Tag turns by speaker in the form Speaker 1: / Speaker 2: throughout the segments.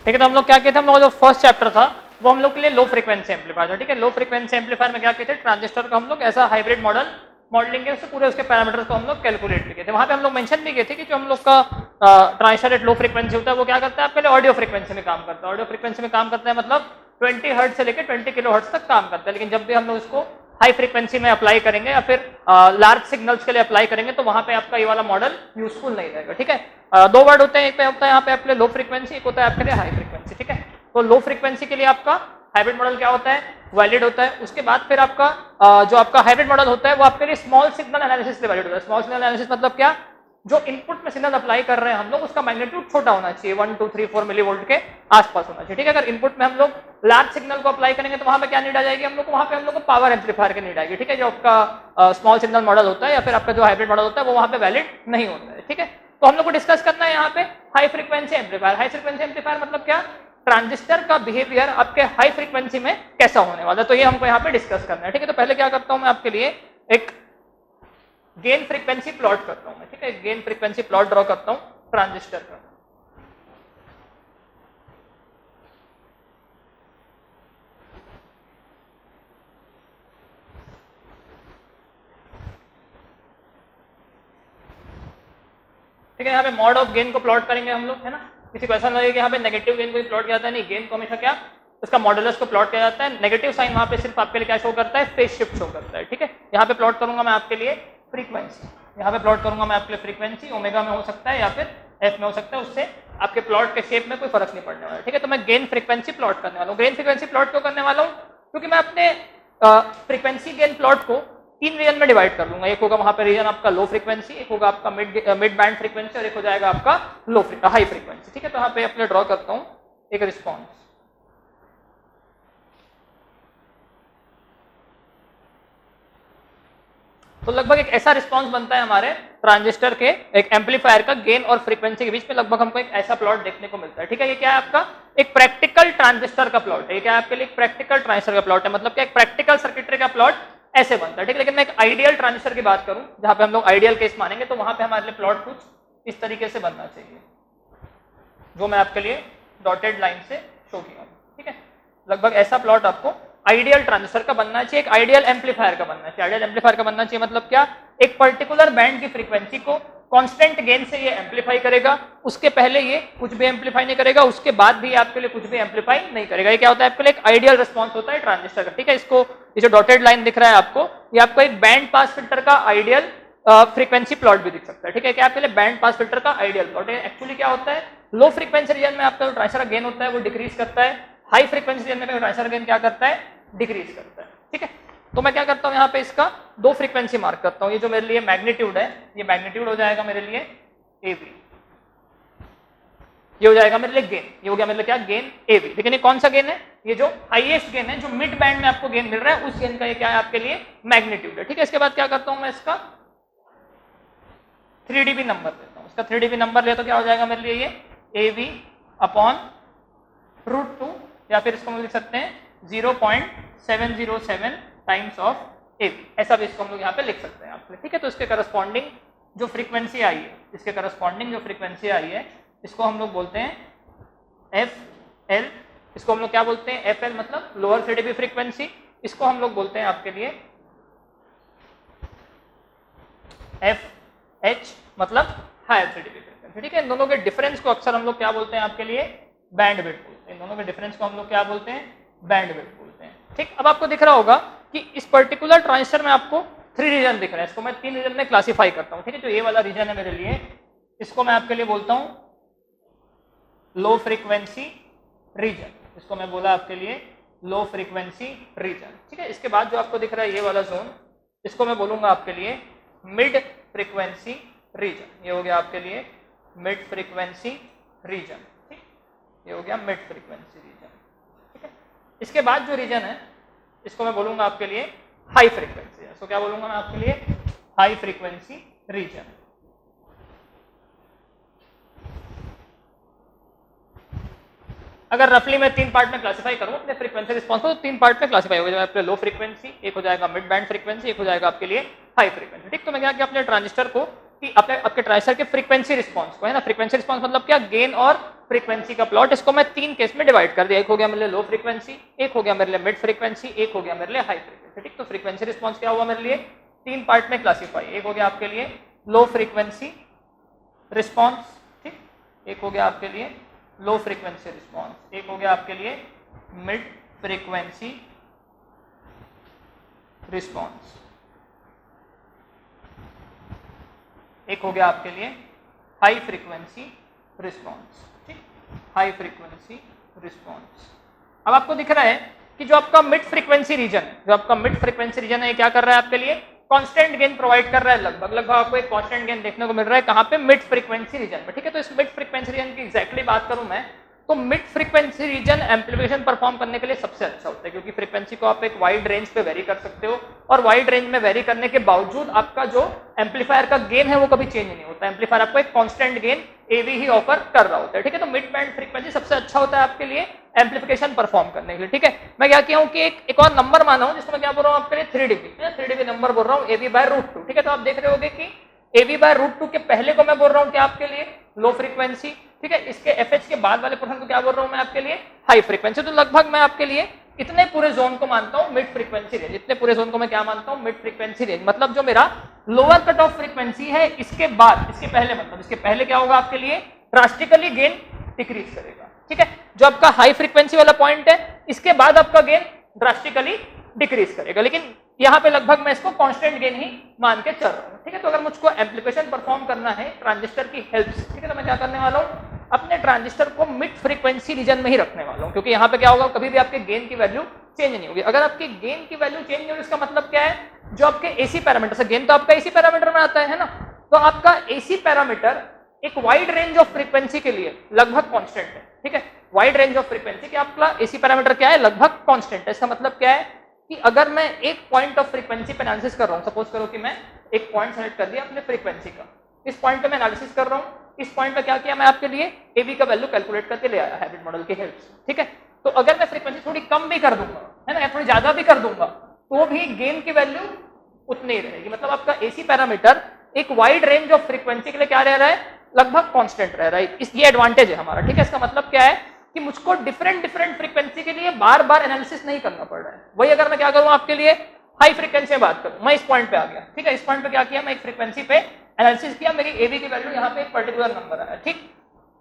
Speaker 1: ठीक है, तो हम लोग क्या किए थे, हम लोग जो फर्स्ट चैप्टर था वो हम लोग के लिए लो फ्रीक्वेंसी एम्पलीफायर था। ठीक है, लो फ्रीक्वेंसी एम्पलीफायर में क्या किए थे, ट्रांजिस्टर का हम लोग ऐसा हाइब्रिड मॉडलिंग के उससे पूरे उसके पैरामीटर्स को हम लोग कैलकुलेट किए थे। वहां पे हम लोग मेंशन भी किए थे कि जो हम लोग का ट्रांजिस्टर एट लो फ्रीक्वेंसी होता है वो क्या करता है, आपके लिए ऑडियो फ्रीक्वेंसी में काम करता है। ऑडियो फ्रीक्वेंसी में काम करता है मतलब 20 हर्ट्ज से लेकर 20 किलो हर्ट्ज तक काम करता है। लेकिन जब भी हम लोग इसको हाई फ्रीक्वेंसी में अप्लाई करेंगे या फिर लार्ज सिग्नल्स के लिए अप्लाई करेंगे तो वहां पे आपका ये वाला मॉडल यूजफुल नहीं रहेगा। ठीक है, दो वर्ड होते हैं, एक पे होता है यहाँ पे आपके लो फ्रीक्वेंसी, एक होता है आपके लिए हाई फ्रीक्वेंसी। ठीक है, तो लो फ्रीक्वेंसी के लिए आपका हाइब्रिड मॉडल क्या होता है, वैलिड होता है। उसके बाद फिर आपका जो आपका हाइब्रिड मॉडल होता है वो आपके लिए स्मॉल सिग्नल एनालिसिस से वैलिड होता है। स्मॉल सिग्नल एनालिसिस मतलब क्या, जो इनपुट में सिग्नल अप्लाई कर रहे हैं हम लोग उसका मैग्नीट्यूड छोटा होना चाहिए, 1 2 3 4 मिली वोल्ट के आसपास होना चाहिए। ठीक है, अगर इनपुट में हम लोग लार्ज सिग्नल को अप्लाई करेंगे तो वहां पे क्या नीड आ जाएगी हम लोग को, वहां पे हम लोग को पावर एम्पलीफायर की नीड आएगी। ठीक है, जो आपका स्मॉल सिग्नल मॉडल होता है या फिर आपका जो हाइब्रिड मॉडल होता है वो वहां पे वैलिड नहीं होता है। ठीक है, तो हम लोग को डिस्कस करना है यहाँ पे high frequency amplifier. High frequency amplifier मतलब क्या, ट्रांजिस्टर का बिहेवियर आपके हाई फ्रीक्वेंसी में कैसा होने वाला है, तो ये हमको यहाँ पे डिस्कस करना है। ठीक है, तो पहले क्या करता हूँ मैं आपके लिए एक गेन फ्रीक्वेंसी प्लॉट करता हूँ मैं। ठीक है, गेन फ्रीक्वेंसी प्लॉट ड्रॉ करता हूँ ट्रांजिस्टर का। ठीक है, यहाँ पे मॉड ऑफ गेन को प्लॉट करेंगे हम लोग, है ना। किसी को ऐसा ना लगे कि यहाँ पे नेगेटिव गेन को ही प्लॉट किया जाता है, नहीं, गेन को हमेशा क्या उसका मॉडुलस को प्लॉट किया जाता है। नेगेटिव साइन वहां पे सिर्फ आपके लिए क्या शो करता है, फेज शिफ्ट शो करता है। ठीक है, यहाँ पे प्लॉट करूंगा मैं आपके लिए फ्रीक्वेंसी, यहाँ पे प्लॉट करूंगा मैं आपके लिए फ्रीक्वेंसी, ओमेगा में हो सकता है या फिर एफ में हो सकता है, उससे आपके प्लॉट के शेप में कोई फर्क नहीं पड़ने वाला। ठीक है, तो मैं गेन फ्रीक्वेंसी प्लॉट करने वाला हूँ। गेन फ्रीक्वेंसी प्लॉट क्यों करने वाला हूँ, क्योंकि मैं अपने फ्रीक्वेंसी गेन प्लॉट को 3 रीजन में डिवाइड कर लूंगा। एक होगा वहां पे रीजन आपका लो फ्रीक्वेंसी, एक होगा आपका मिड बैंड फ्रीक्वेंसी और एक हो जाएगा आपका हाई फ्रीक्वेंसी। ठीक है, तो यहाँ पे अपने ड्रॉ करता हूँ एक रिस्पॉन्स। तो लगभग एक ऐसा रिस्पॉन्स बनता है हमारे ट्रांजिस्टर के एक एम्पलीफायर का गेन और फ्रीक्वेंसी के बीच में, लगभग हमको एक ऐसा प्लॉट देखने को मिलता है। ठीक है, ये क्या है आपका एक प्रैक्टिकल ट्रांजिस्टर का प्लॉट है। ये क्या है आपके लिए एक प्रैक्टिकल ट्रांजिस्टर का प्लॉट है, मतलब क्या एक प्रैक्टिकल सर्किटरी का प्लॉट ऐसे बनता है। ठीक है, लेकिन मैं एक आइडियल ट्रांजिस्टर की बात करूं जहां पे हम लोग आइडियल केस मानेंगे तो वहां पे हमारे लिए प्लॉट कुछ इस तरीके से बनना चाहिए, जो मैं आपके लिए डॉटेड लाइन से शो किया। ठीक है, लगभग ऐसा प्लॉट आपको आइडियल ट्रांजिस्टर का बनना चाहिए, एक आइडियल एम्पलीफायर का बनना चाहिए। आइडियल एम्पलीफायर का बनना चाहिए मतलब क्या, एक पर्टिकुलर बैंड की फ्रीक्वेंसी को कांस्टेंट गेन से ये एम्पलीफाई करेगा, उसके पहले ये कुछ भी एम्पलीफाई नहीं करेगा, उसके बाद भी आपके लिए कुछ भी एम्पलीफाई नहीं करेगा। ये क्या होता है आपके लिए एक आइडियल रिस्पॉन्स होता है ट्रांजिस्टर का। ठीक है, इसको ये जो डॉटेड लाइन दिख रहा है आपको, ये आपको एक बैंड पास फिल्टर का आइडियल फ्रीक्वेंसी प्लॉट भी दिख सकता है। ठीक है, क्या आपके लिए बैंड पास फिल्टर का आइडियल प्लॉट है। एक्चुअली क्या होता है, लो फ्रीक्वेंसी रीजन में आपका जो ट्रांजिस्टर गेन होता है वो डिक्रीज करता है, हाई फ्रीक्वेंसी रीजन में ट्रांजिस्टर गेन क्या करता है, डिक्रीज करता है। ठीक है, तो मैं क्या करता हूं यहाँ पे इसका 2 फ्रीक्वेंसी मार्क करता हूं। ये जो मेरे लिए मैग्नीट्यूड है, ये मैग्नीट्यूड हो जाएगा मेरे लिए AB, ये हो जाएगा मेरे लिए गेन, ये हो गया मेरे लिए क्या, गेन AB। लेकिन ये कौन सा गेन है, ये जो हाईएस्ट गेन है, जो मिड बैंड में आपको गेन मिल रहा है, उस गेन का ये क्या है आपके लिए मैग्नीट्यूड है। ठीक है, इसके बाद क्या करता हूं मैं इसका 3dB नंबर लेता हूं। इसका 3dB नंबर ले तो क्या हो जाएगा मेरे लिए ये AB अपॉन √2, या फिर इसको हम लिख सकते हैं 0.707 टाइम्स ऑफ AB, ऐसा भी इसको हम लोग यहाँ पे लिख सकते हैं आपके। ठीक है, तो इसके करस्पॉन्डिंग जो फ्रीक्वेंसी आई है, इसके करस्पॉन्डिंग जो फ्रीक्वेंसी आई है, इसको हम लोग बोलते हैं FL। इसको हम लोग क्या बोलते हैं, FL मतलब लोअर 3dB फ्रीक्वेंसी, इसको हम लोग बोलते हैं आपके लिए FH मतलब हायर 3dB फ्रीक्वेंसी। ठीक है, इन दोनों के डिफरेंस को अक्सर हम लोग क्या बोलते हैं आपके लिए, बैंड विड्थ बोलते हैं। इन दोनों के डिफरेंस को हम लोग क्या बोलते हैं, बैंड विड्थ बोलते हैं। ठीक, अब आपको दिख रहा होगा कि इस पर्टिकुलर ट्रांजिस्टर में आपको 3 रीजन दिख रहा है, इसको मैं 3 रीजन में क्लासीफाई करता हूँ। ठीक है, जो ये वाला रीजन है मेरे लिए, इसको मैं आपके लिए बोलता हूँ लो फ्रीक्वेंसी रीजन, इसको मैं बोला आपके लिए लो फ्रीक्वेंसी रीजन। ठीक है, इसके बाद जो आपको दिख रहा है ये वाला जोन, इसको मैं बोलूंगा आपके लिए मिड फ्रीक्वेंसी रीजन। ये हो गया आपके लिए मिड फ्रीक्वेंसी रीजन। ठीक, ये हो गया मिड फ्रीक्वेंसी रीजन। ठीक है, इसके बाद जो रीजन है इसको मैं बोलूंगा आपके लिए हाई फ्रीक्वेंसी। इसको क्या बोलूंगा मैं आपके लिए, हाई फ्रीक्वेंसी रीजन। अगर रफली मैं 3 पार्ट में क्लासिफाई करूं अपने फ्रीक्वेंसी रिस्पॉन्स को, तो 3 पार्ट में क्लासिफाई हो जाएगा आपके लो फ्रीक्वेंसी, एक हो जाएगा मिड बैंड फ्रीक्वेंसी, एक हो जाएगा आपके लिए हाई फ्रीक्वेंसी। ठीक, तो मैं क्या किया, अपने ट्रांजिस्टर को कि आपके ट्रांजिस्टर के फ्रीक्वेंसी रिस्पॉन्स को, है ना, फ्रीक्वेंसी रिस्पॉन्स मतलब क्या, गेन और फ्रीक्वेंसी का प्लॉट, इसको मैं 3 केस में डिवाइड कर दिया, एक हो गया मेरे लिए लो फ्रीक्वेंसी, एक हो गया मेरे लिए मिड फ्रीक्वेंसी, एक हो गया मेरे लिए हाई फ्रीक्वेंसी, ठीक। तो फ्रीक्वेंसी रिस्पॉन्स क्या हुआ मेरे लिए, 3 पार्ट में क्लासीफाई, एक हो गया आपके लिए लो फ्रीक्वेंसी रिस्पॉन्स, ठीक, एक हो गया आपके लिए लो फ्रीक्वेंसी रिस्पॉन्स, एक हो गया आपके लिए मिड फ्रीक्वेंसी रिस्पॉन्स, एक हो गया आपके लिए हाई फ्रीक्वेंसी रिस्पॉन्स, ठीक, हाई फ्रीक्वेंसी रिस्पॉन्स। अब आपको दिख रहा है कि जो आपका मिड फ्रीक्वेंसी रीजन, जो आपका मिड फ्रीक्वेंसी रीजन है, क्या कर रहा है आपके लिए, कांस्टेंट गेन प्रोवाइड कर रहा है, लगभग आपको एक कांस्टेंट गेन देखने को मिल रहा है, कहां पे, मिड फ्रीक्वेंसी रीजन में, ठीक है। तो इस मिड फ्रीक्वेंसी रीजन की एग्जैक्टली बात करूं मैं, तो mid frequency region amplification perform करने के लिए सबसे अच्छा होता है, क्योंकि फ्रीक्वेंसी को आप एक वाइड रेंज पे वेरी कर सकते हो, और वाइड रेंज में वेरी करने के बावजूद आपका जो एम्पलीफायर का गेन है वो कभी चेंज नहीं होता, एम्पलीफायर आपको एक कांस्टेंट गेन एवी ही ऑफर कर रहा होता है, ठीक है। तो मिड बैंड फ्रीक्वेंसी सबसे अच्छा होता है आपके लिए एम्पलीफिकेशन परफॉर्म करने के लिए, ठीक है। मैं क्या किया हूं कि एक और नंबर माना हूं, जिसको मैं क्या बोल रहा हूं आपके लिए 3 dB, 3 dB नंबर बोल रहा हूं, AV/√2, ठीक है। तो आप देख रहे होगे कि AV/√2 के पहले को मैं बोल रहा हूं क्या आपके लिए लो फ्रीक्वेंसी, ठीक है। इसके FH के बाद वाले पोर्शन को क्या बोल रहा हूं मैं आपके लिए हाई फ्रीक्वेंसी। तो लगभग मैं आपके लिए इतने पूरे जोन को मानता हूं मिड फ्रीक्वेंसी रेंज, इतने पूरे जोन को मैं क्या मानता हूं, मिड फ्रीक्वेंसी रेंज। मतलब जो मेरा लोअर कट ऑफ फ्रीक्वेंसी है, इसके बाद, इसके पहले, मतलब इसके पहले क्या होगा आपके लिए, ड्रास्टिकली गेन डिक्रीज करेगा, ठीक है। जो आपका हाई फ्रीक्वेंसी वाला पॉइंट है, इसके बाद आपका गेन ड्रास्टिकली डिक्रीज करेगा, लेकिन यहाँ पे लगभग मैं इसको कांस्टेंट गेन ही मान के चल रहा हूँ, ठीक है। तो अगर मुझको एम्प्लीफिकेशन परफॉर्म करना है ट्रांजिस्टर की हेल्प से, ठीक है, तो मैं क्या करने वाला हूँ, अपने ट्रांजिस्टर को मिड फ्रीक्वेंसी रीजन में ही रखने वाला हूँ, क्योंकि यहाँ पे क्या होगा, कभी भी आपके गेन की वैल्यू चेंज नहीं होगी। अगर आपकी गेन की वैल्यू चेंज नहीं होगी, इसका मतलब क्या है, जो आपके एसी पैरामीटर से, गेन तो आपका एसी पैरामीटर में आता है ना, तो आपका एसी पैरामीटर एक वाइड रेंज ऑफ फ्रीक्वेंसी के लिए लगभग कांस्टेंट है, ठीक है। वाइड रेंज ऑफ फ्रीक्वेंसी के आपका एसी पैरामीटर क्या है, लगभग कांस्टेंट है। इसका मतलब क्या है कि अगर मैं एक पॉइंट ऑफ फ्रीक्वेंसी पे एनालिसिस कर रहा हूं, सपोज करो कि मैं एक पॉइंट सेलेक्ट कर दिया अपने फ्रीक्वेंसी का, इस पॉइंट पे मैं एनालिसिस कर रहा हूं, इस पॉइंट पे क्या किया, मैं आपके लिए एवी का वैल्यू कैलकुलेट करके ले आया हाइब्रिड मॉडल की हेल्प से, ठीक है। तो अगर मैं फ्रीक्वेंसी थोड़ी कम भी कर दूंगा, है ना, या थोड़ी ज्यादा भी कर दूंगा, तो भी गेन की वैल्यू उतनी ही रहेगी। मतलब आपका एसी पैरामीटर एक वाइड रेंज ऑफ फ्रीक्वेंसी के लिए क्या रह रहा है, लगभग कांस्टेंट रह रहा है। ये एडवांटेज है हमारा, ठीक है। इसका मतलब क्या है कि मुझको डिफरेंट फ्रीक्वेंसी के लिए बार बार एनालिसिस नहीं करना पड़ रहा है। वही अगर मैं क्या करूं आपके लिए हाई फ्रीक्वेंसी में बात करूं, मैं इस पॉइंट पे आ गया, ठीक है, इस पॉइंट पे क्या किया, मैं एक फ्रीक्वेंसी पे एनालिसिस किया, मेरी एवी की वैल्यू यहाँ पे एक पर्टिकुलर नंबर आया, ठीक,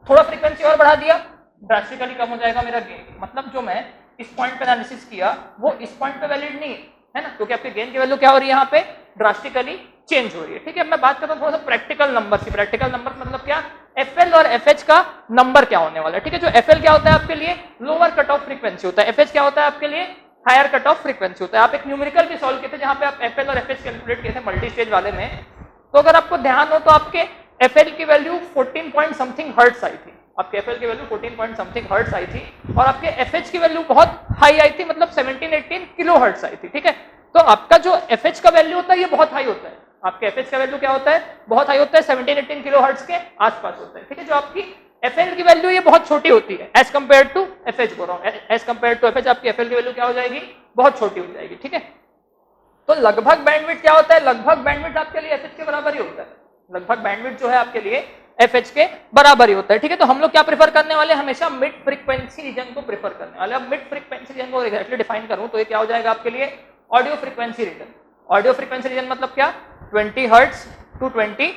Speaker 1: थोड़ा फ्रीक्वेंसी और बढ़ा दिया, ड्रास्टिकली कम हो जाएगा मेरा गेन। मतलब जो मैं इस पॉइंट पे एनालिसिस किया वो इस पॉइंट पे वैलिड नहीं है ना, क्योंकि आपके गेन की वैल्यू क्या हो रही है, यहाँ पे ड्रास्टिकली चेंज हो रही है, ठीक है। मैं बात करता हूँ थोड़ा सा प्रैक्टिकल नंबर से। प्रैक्टिकल नंबर मतलब क्या, FL और FH का नंबर क्या होने वाला है, ठीक है। जो FL क्या होता है आपके लिए लोअर कट ऑफ फ्रीक्वेंसी होता है, FH क्या होता है आपके लिए हायर कट ऑफ फ्रीक्वेंसी होता है। आप एक न्यूमेरिकल भी सॉल्व किए थे जहां पे आप FL और FH कैलकुलेट किए थे मल्टी स्टेज वाले में, तो अगर आपको ध्यान हो तो आपके FL की वैल्यू 14 पॉइंट समथिंग हर्ट्ज आई थी, आपके FL की वैल्यू 14 पॉइंट समथिंग हर्ट्ज आई थी, और आपके FH की वैल्यू बहुत हाई आई थी, मतलब 17-18 किलो हर्ट्ज आई थी, ठीक है। तो आपका जो FH का वैल्यू होता है ये बहुत हाई होता है, आपके FH का वैल्यू क्या होता है, बहुत हाई होता है, 17-18 किलो हर्ट्ज के आसपास होता है, ठीक है। जो आपकी FL की वैल्यू ये बहुत छोटी होती है एज कंपेयर टू FH, बोल रहा हूँ एज कंपेयर टू FH, आपकी FL की वैल्यू क्या हो जाएगी, बहुत छोटी हो जाएगी, ठीक है। तो लगभग बैंडविड्थ क्या होता है, लगभग बैंडविड्थ आपके लिए FH के बराबर ही होता है, लगभग बैंडविड्थ जो है आपके लिए FH के बराबर ही होता है, ठीक है। तो हम लोग क्या प्रेफर करने वाले, हमेशा मिड फ्रीक्वेंसी रीजन को प्रेफर करने वाले। अब मिड फ्रीक्वेंसी रीजन को एग्जैक्टली डिफाइन करूं तो ये क्या हो जाएगा आपके लिए, audio frequency region. Audio frequency region मतलब क्या, 20 हर्ट्ज टू 20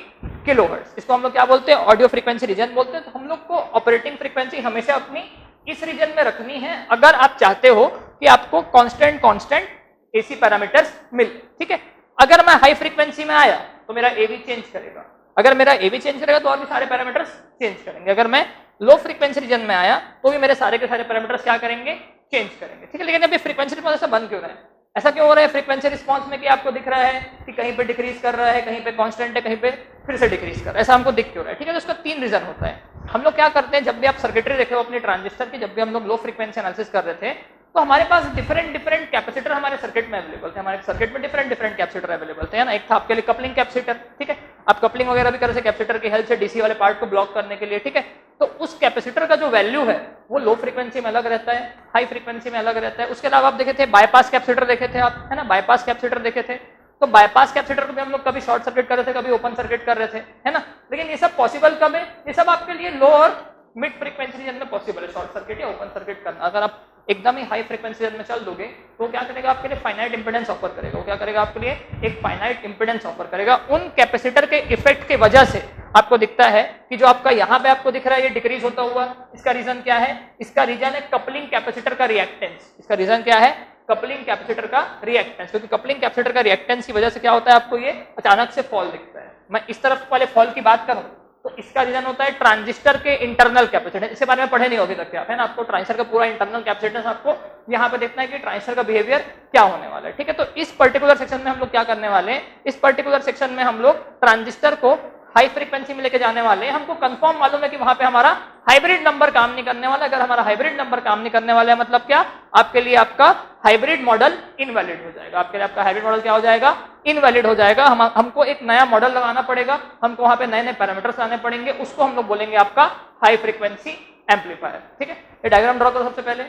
Speaker 1: किलो हर्ट्ज, इसको हम लोग क्या बोलते हैं, ऑडियो फ्रीक्वेंसी रीजन बोलते हैं। तो हम लोग को ऑपरेटिंग फ्रीक्वेंसी हमेशा अपनी इस रीजन में रखनी है अगर आप चाहते हो कि आपको कांस्टेंट एसी पैरामीटर्स मिले, ठीक है। अगर मैं हाई फ्रीक्वेंसी में आया तो मेरा एवी चेंज करेगा, अगर मेरा एवी चेंज करेगा तो और भी सारे पैरामीटर्स चेंज करेंगे। अगर मैं लो फ्रीक्वेंसी रीजन में आया तो भी मेरे सारे के सारे पैरामीटर्स क्या करेंगे, चेंज करेंगे, ठीक है। लेकिन अभी फ्रीक्वेंसी रिस्पॉन्स ऐसा बन क्यों रहा है, ऐसा क्यों हो रहा है फ्रीक्वेंसी रिस्पॉन्स में कि आपको दिख रहा है कि कहीं पे डिक्रीज कर रहा है, कहीं पे कांस्टेंट है, कहीं पे फिर से डिक्रीज कर रहा है, ऐसा हमको दिख क्यों रहा है, ठीक है। तो उसका 3 रीजन होता है। हम लोग क्या करते हैं, जब भी आप सर्किटरी देखे हो अपने ट्रांजिस्टर की, जब भी हम लोग लो फ्रीक्वेंसी एनालिसिस कर रहे थे तो हमारे पास डिफरेंट कैपेसिटर हमारे सर्किट में अवेलेबल थे, हमारे सर्किट में डिफरेंट कैपेसिटर अवेलेबल थे, है ना। एक था आपके लिए कपलिंग कैपेसिटर, ठीक है, आप कपलिंग वगैरह भी कर रहे थे कैपेसिटर की हेल्प से डीसी वाले पार्ट को ब्लॉक करने के लिए, ठीक है। तो उस कैपेसिटर का जो वैल्यू है वो लो फ्रीक्वेंसी में अलग रहता है, हाई फ्रीक्वेंसी में अलग रहता है। उसके अलावा आप देखे थे बाईपास कैपेसिटर देखे थे आप, है ना, बाईपास कैपेसिटर देखे थे, तो बाईपास कैपेसिटर को भी हम लोग कभी शॉर्ट सर्किट कर रहे थे, कभी ओपन सर्किट कर रहे थे, है ना। लेकिन ये सब पॉसिबल कब है, ये सब आपके लिए लो और मिड फ्रीक्वेंसी रीजन में पॉसिबल है शॉर्ट सर्किट या ओपन सर्किट करना। अगर आप एकदम ही हाई फ्रीक्वेंसी रीजन में चल दोगे तो क्या करेगा, आपके लिए फाइनाइट इंपेडेंस ऑफर करेगा। वो क्या करेगा, आपके लिए एक फाइनाइट इंपेडेंस ऑफर करेगा। उन कैपेसिटर के इफेक्ट की वजह से आपको दिखता है कि जो आपका यहाँ पे आपको दिख रहा है ये डिक्रीज होता हुआ, इसका रीजन क्या है, इसका रीजन है कपलिंग कैपेसिटर का रिएक्टेंस। इसका रीजन क्या है, कपलिंग कैपेसिटर का रिएक्टेंस। क्योंकि कपलिंग कैपेसिटर का रिएक्टेंस की वजह से क्या होता है, आपको ये अचानक से फॉल दिखता है। मैं इस तरफ वाले फॉल की बात करूं तो इसका रीजन होता है ट्रांजिस्टर के इंटरनल कैपेसिटेंस। इसके बारे में पढ़े नहीं होगे तक आप, है ना। आपको ट्रांजिस्टर का पूरा इंटरनल कैपेसिटेंस आपको यहाँ पे देखना है कि ट्रांजिस्टर का बिहेवियर क्या होने वाला है, ठीक है। तो इस पर्टिकुलर सेक्शन में हम लोग क्या करने वाले हैं, इस पर्टिकुलर सेक्शन में हम लोग ट्रांजिस्टर को हाई फ्रीक्वेंसी में लेके जाने वाले हैं। हमको कंफर्म मालूम है कि वहां पे हमारा हाइब्रिड नंबर काम नहीं करने वाला। अगर हमारा हाइब्रिड नंबर काम नहीं करने वाला है मतलब क्या, आपके लिए आपका हाइब्रिड मॉडल इनवैलिड हो जाएगा। आपके लिए आपका हाइब्रिड मॉडल क्या हो जाएगा, इनवैलिड हो जाएगा। हमको एक नया मॉडल लगाना पड़ेगा, हमको वहां पे नए नए पैरामीटर्स लाने पड़ेंगे, उसको हम लोग बोलेंगे आपका हाई फ्रीक्वेंसी एम्पलीफायर, ठीक है। ये डायग्राम ड्रॉ करो सबसे पहले।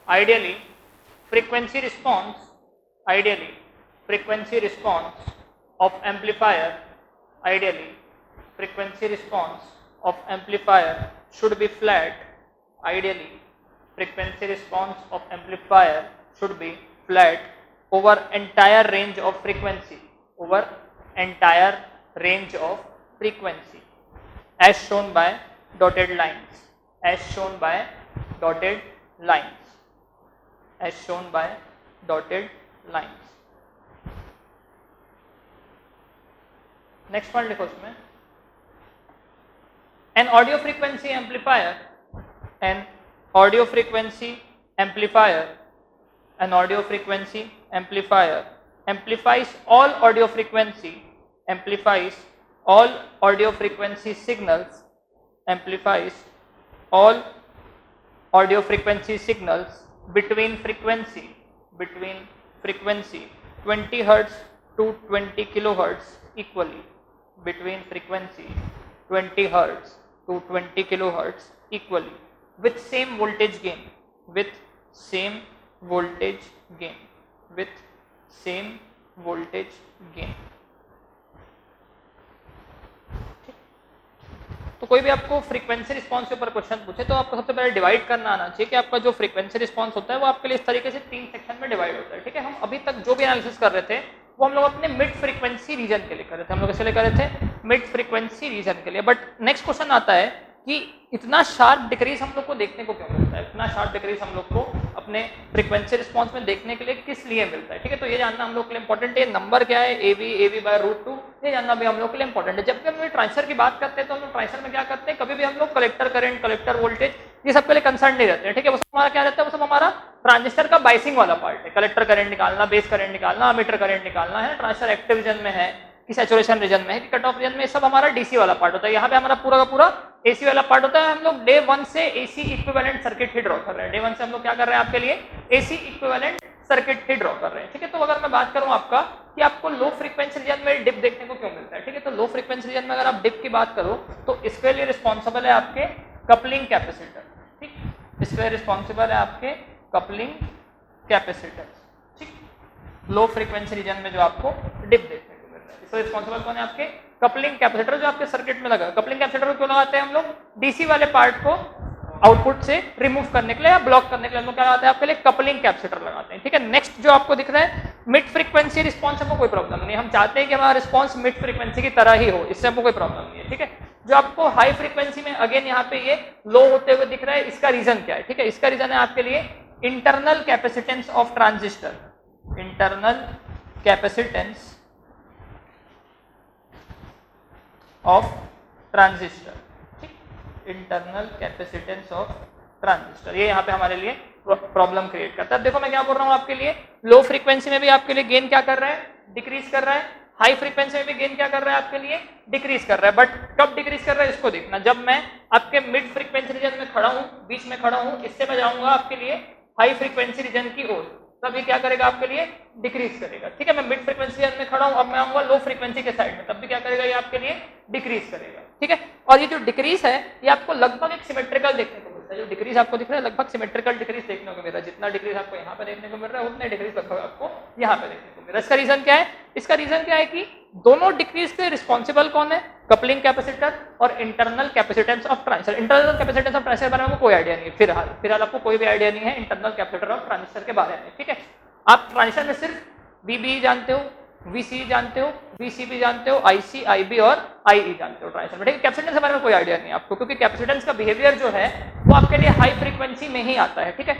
Speaker 1: Ideally frequency response of amplifier frequency response of amplifier should be flat. Ideally frequency response of amplifier should be flat over entire range of frequency, as shown by dotted lines. Next point लिखो उसमें, an audio frequency amplifier amplifies all audio frequency signals between frequency 20 Hz to 20 kilohertz equally, between frequency 20 Hz to 20 kilohertz equally, with same voltage gain. तो कोई भी आपको frequency response के ऊपर question पूछे तो आपको सबसे पहले डिवाइड करना आना चाहिए कि आपका जो फ्रीक्वेंसी रिस्पांस होता है वो आपके लिए इस तरीके से 3 सेक्शन में डिवाइड होता है, ठीक है। हम अभी तक जो भी एनालिसिस कर रहे थे वो हम लोग अपने मिड फ्रीक्वेंसी रीजन के लिए कर रहे थे। हम लोग इसलिए कर रहे थे मिड फ्रीक्वेंसी रीजन के लिए। बट नेक्स्ट क्वेश्चन आता है कि इतना शार्प डिक्रीज हम लोग को देखने को क्यों मिलता है, इतना शार्प डिक्रीज हम लोग को अपने फ्रीक्वेंसी रिस्पांस में देखने के लिए किस लिए मिलता है, ठीक है। तो ये जानना हम लोग के लिए इंपॉर्टेंट है। नंबर क्या है, AV/√2, ये जानना भी हम लोग के लिए इंपॉर्टेंट है। जब भी हम लोग ट्रांजिस्टर की बात करते हैं तो हम लोग ट्रांजिस्टर में क्या करते हैं, कभी भी हम लोग कलेक्टर करंट, कलेक्टर वोल्टेज, ये सब के लिए कंसर्न नहीं रहते हैं, ठीक है। वो सब हमारा क्या रहता है, वो सब हमारा ट्रांजिस्टर का बाइसिंग वाला पार्ट है। कलेक्टर करंट निकालना, बेस करंट निकालना, एमिटर करंट निकालना, है। ट्रांजिस्टर एक्टिव रीजन में है कि सैचुरेशन रीजन में है कि कट ऑफ रीजन में, ये सब हमारा डीसी वाला पार्ट होता है। यहाँ पे हमारा पूरा का पूरा एसी वाला पार्ट होता है। हम लोग डे 1 से एसी इक्विवेलेंट सर्किट ही ड्रॉ कर रहे हैं। डे 1 से हम लोग क्या कर रहे हैं, आपके लिए एसी इक्विवेलेंट सर्किट ही ड्रॉ कर रहे हैं, ठीक है। तो अगर मैं बात करूं आपका कि आपको लो फ्रीक्वेंसी रीजन में डिप देखने को क्यों मिलता है, ठीक है। तो लो फ्रीक्वेंसी रीजन में अगर आप डिप की बात करो तो इसके लिए रिस्पॉन्सिबल है आपके कपलिंग कैपेसिटर, ठीक। इसके लिए रिस्पॉन्सिबल है आपके कपलिंग कैपेसिटर, ठीक। लो फ्रीक्वेंसी रीजन में जो आपको डिप देखने को मिल रहा है, इसका रिस्पॉन्सिबल कौन है, आपके कपलिंग कैपेसिटर जो आपके सर्किट में लगा। कपलिंग कैपेसिटर को क्यों लगाते हैं हम लोग, डीसी वाले पार्ट को आउटपुट से रिमूव करने के लिए या ब्लॉक करने के लिए हम लोग क्या लगाते हैं, आपके लिए कपलिंग कैपेसिटर लगाते हैं, ठीक है। नेक्स्ट जो आपको दिख रहा है मिड फ्रीक्वेंसी रिस्पॉन्स, हमको कोई प्रॉब्लम नहीं है। हम चाहते हैं कि हमारा रिस्पॉन्स मिड फ्रीक्वेंसी की तरह ही हो, इससे हमको कोई प्रॉब्लम नहीं है, ठीक है। जो आपको हाई फ्रीक्वेंसी में अगेन यहाँ पे ये लो होते हुए दिख रहा है, इसका रीजन क्या है, ठीक है। इसका रीजन है आपके लिए internal capacitance of transistor, internal capacitance of transistor, ठीक। इंटरनल कैपेसिटेंस ऑफ ट्रांजिस्टर, ये यहाँ पे हमारे लिए प्रॉब्लम क्रिएट करता है। अब देखो मैं क्या बोल रहा हूँ, आपके लिए लो फ्रीक्वेंसी में भी आपके लिए गेन क्या कर रहा है, डिक्रीज कर रहा है। हाई फ्रीक्वेंसी में भी गेन क्या कर रहा है, आपके लिए डिक्रीज कर रहा है। बट कब डिक्रीज कर रहा है इसको देखना, जब मैं आपके मिड फ्रीक्वेंसी रीजन में खड़ा हूँ, बीच में खड़ा हूँ, इससे मैं जाऊंगा आपके लिए हाई फ्रीक्वेंसी रीजन की ओर, तब ये क्या करेगा, आपके लिए डिक्रीज करेगा, ठीक है। मैं मिड फ्रीक्वेंसी रीजन में खड़ा हूँ, अब मैं आऊंगा लो फ्रीक्वेंसी के साइड में, तब भी क्या करेगा, ये आपके लिए डिक्रीज करेगा, ठीक है। और ये जो डिक्रीज है ये आपको लगभग एक सिमेट्रिकल देखने को मिलता है। वोल्टेज है। जो डिक्रीज आपको दिख रहा है लगभग सिमेट्रिकल डिक्रीज देखने को मिल रहा है, जितना डिक्रीज आपको यहाँ पे देखने को मिल रहा है उतने डिक्रीज लगभग आपको यहाँ पे देखने को मिल रहा है। इसका रीजन क्या है? इसका रीजन क्या है कि दोनों डिक्रीज के रिस्पॉन्सिबल कौन है? कपलिंग कैपेसिटर और internal capacitance of transistor. Internal capacitance of transistor के बारे में कोई आइडिया नहीं है फिलहाल आपको कोई भी आइडिया नहीं है इंटरनल कैपेसिटर ऑफ ट्रांजिस्टर के बारे में, ठीक है। आप ट्रांजिस्टर में सिर्फ VB जानते हो, VC जानते हो, VCB जानते हो, IC, IB और IE जानते हो ट्रांजिस्टर में, ठीक है। कैपेसिटेंस के बारे में कोई आइडिया नहीं है आपको, क्योंकि कैपेसिटेंस का बिहेवियर जो है वो आपके लिए हाई फ्रीक्वेंसी में ही आता है, ठीक है।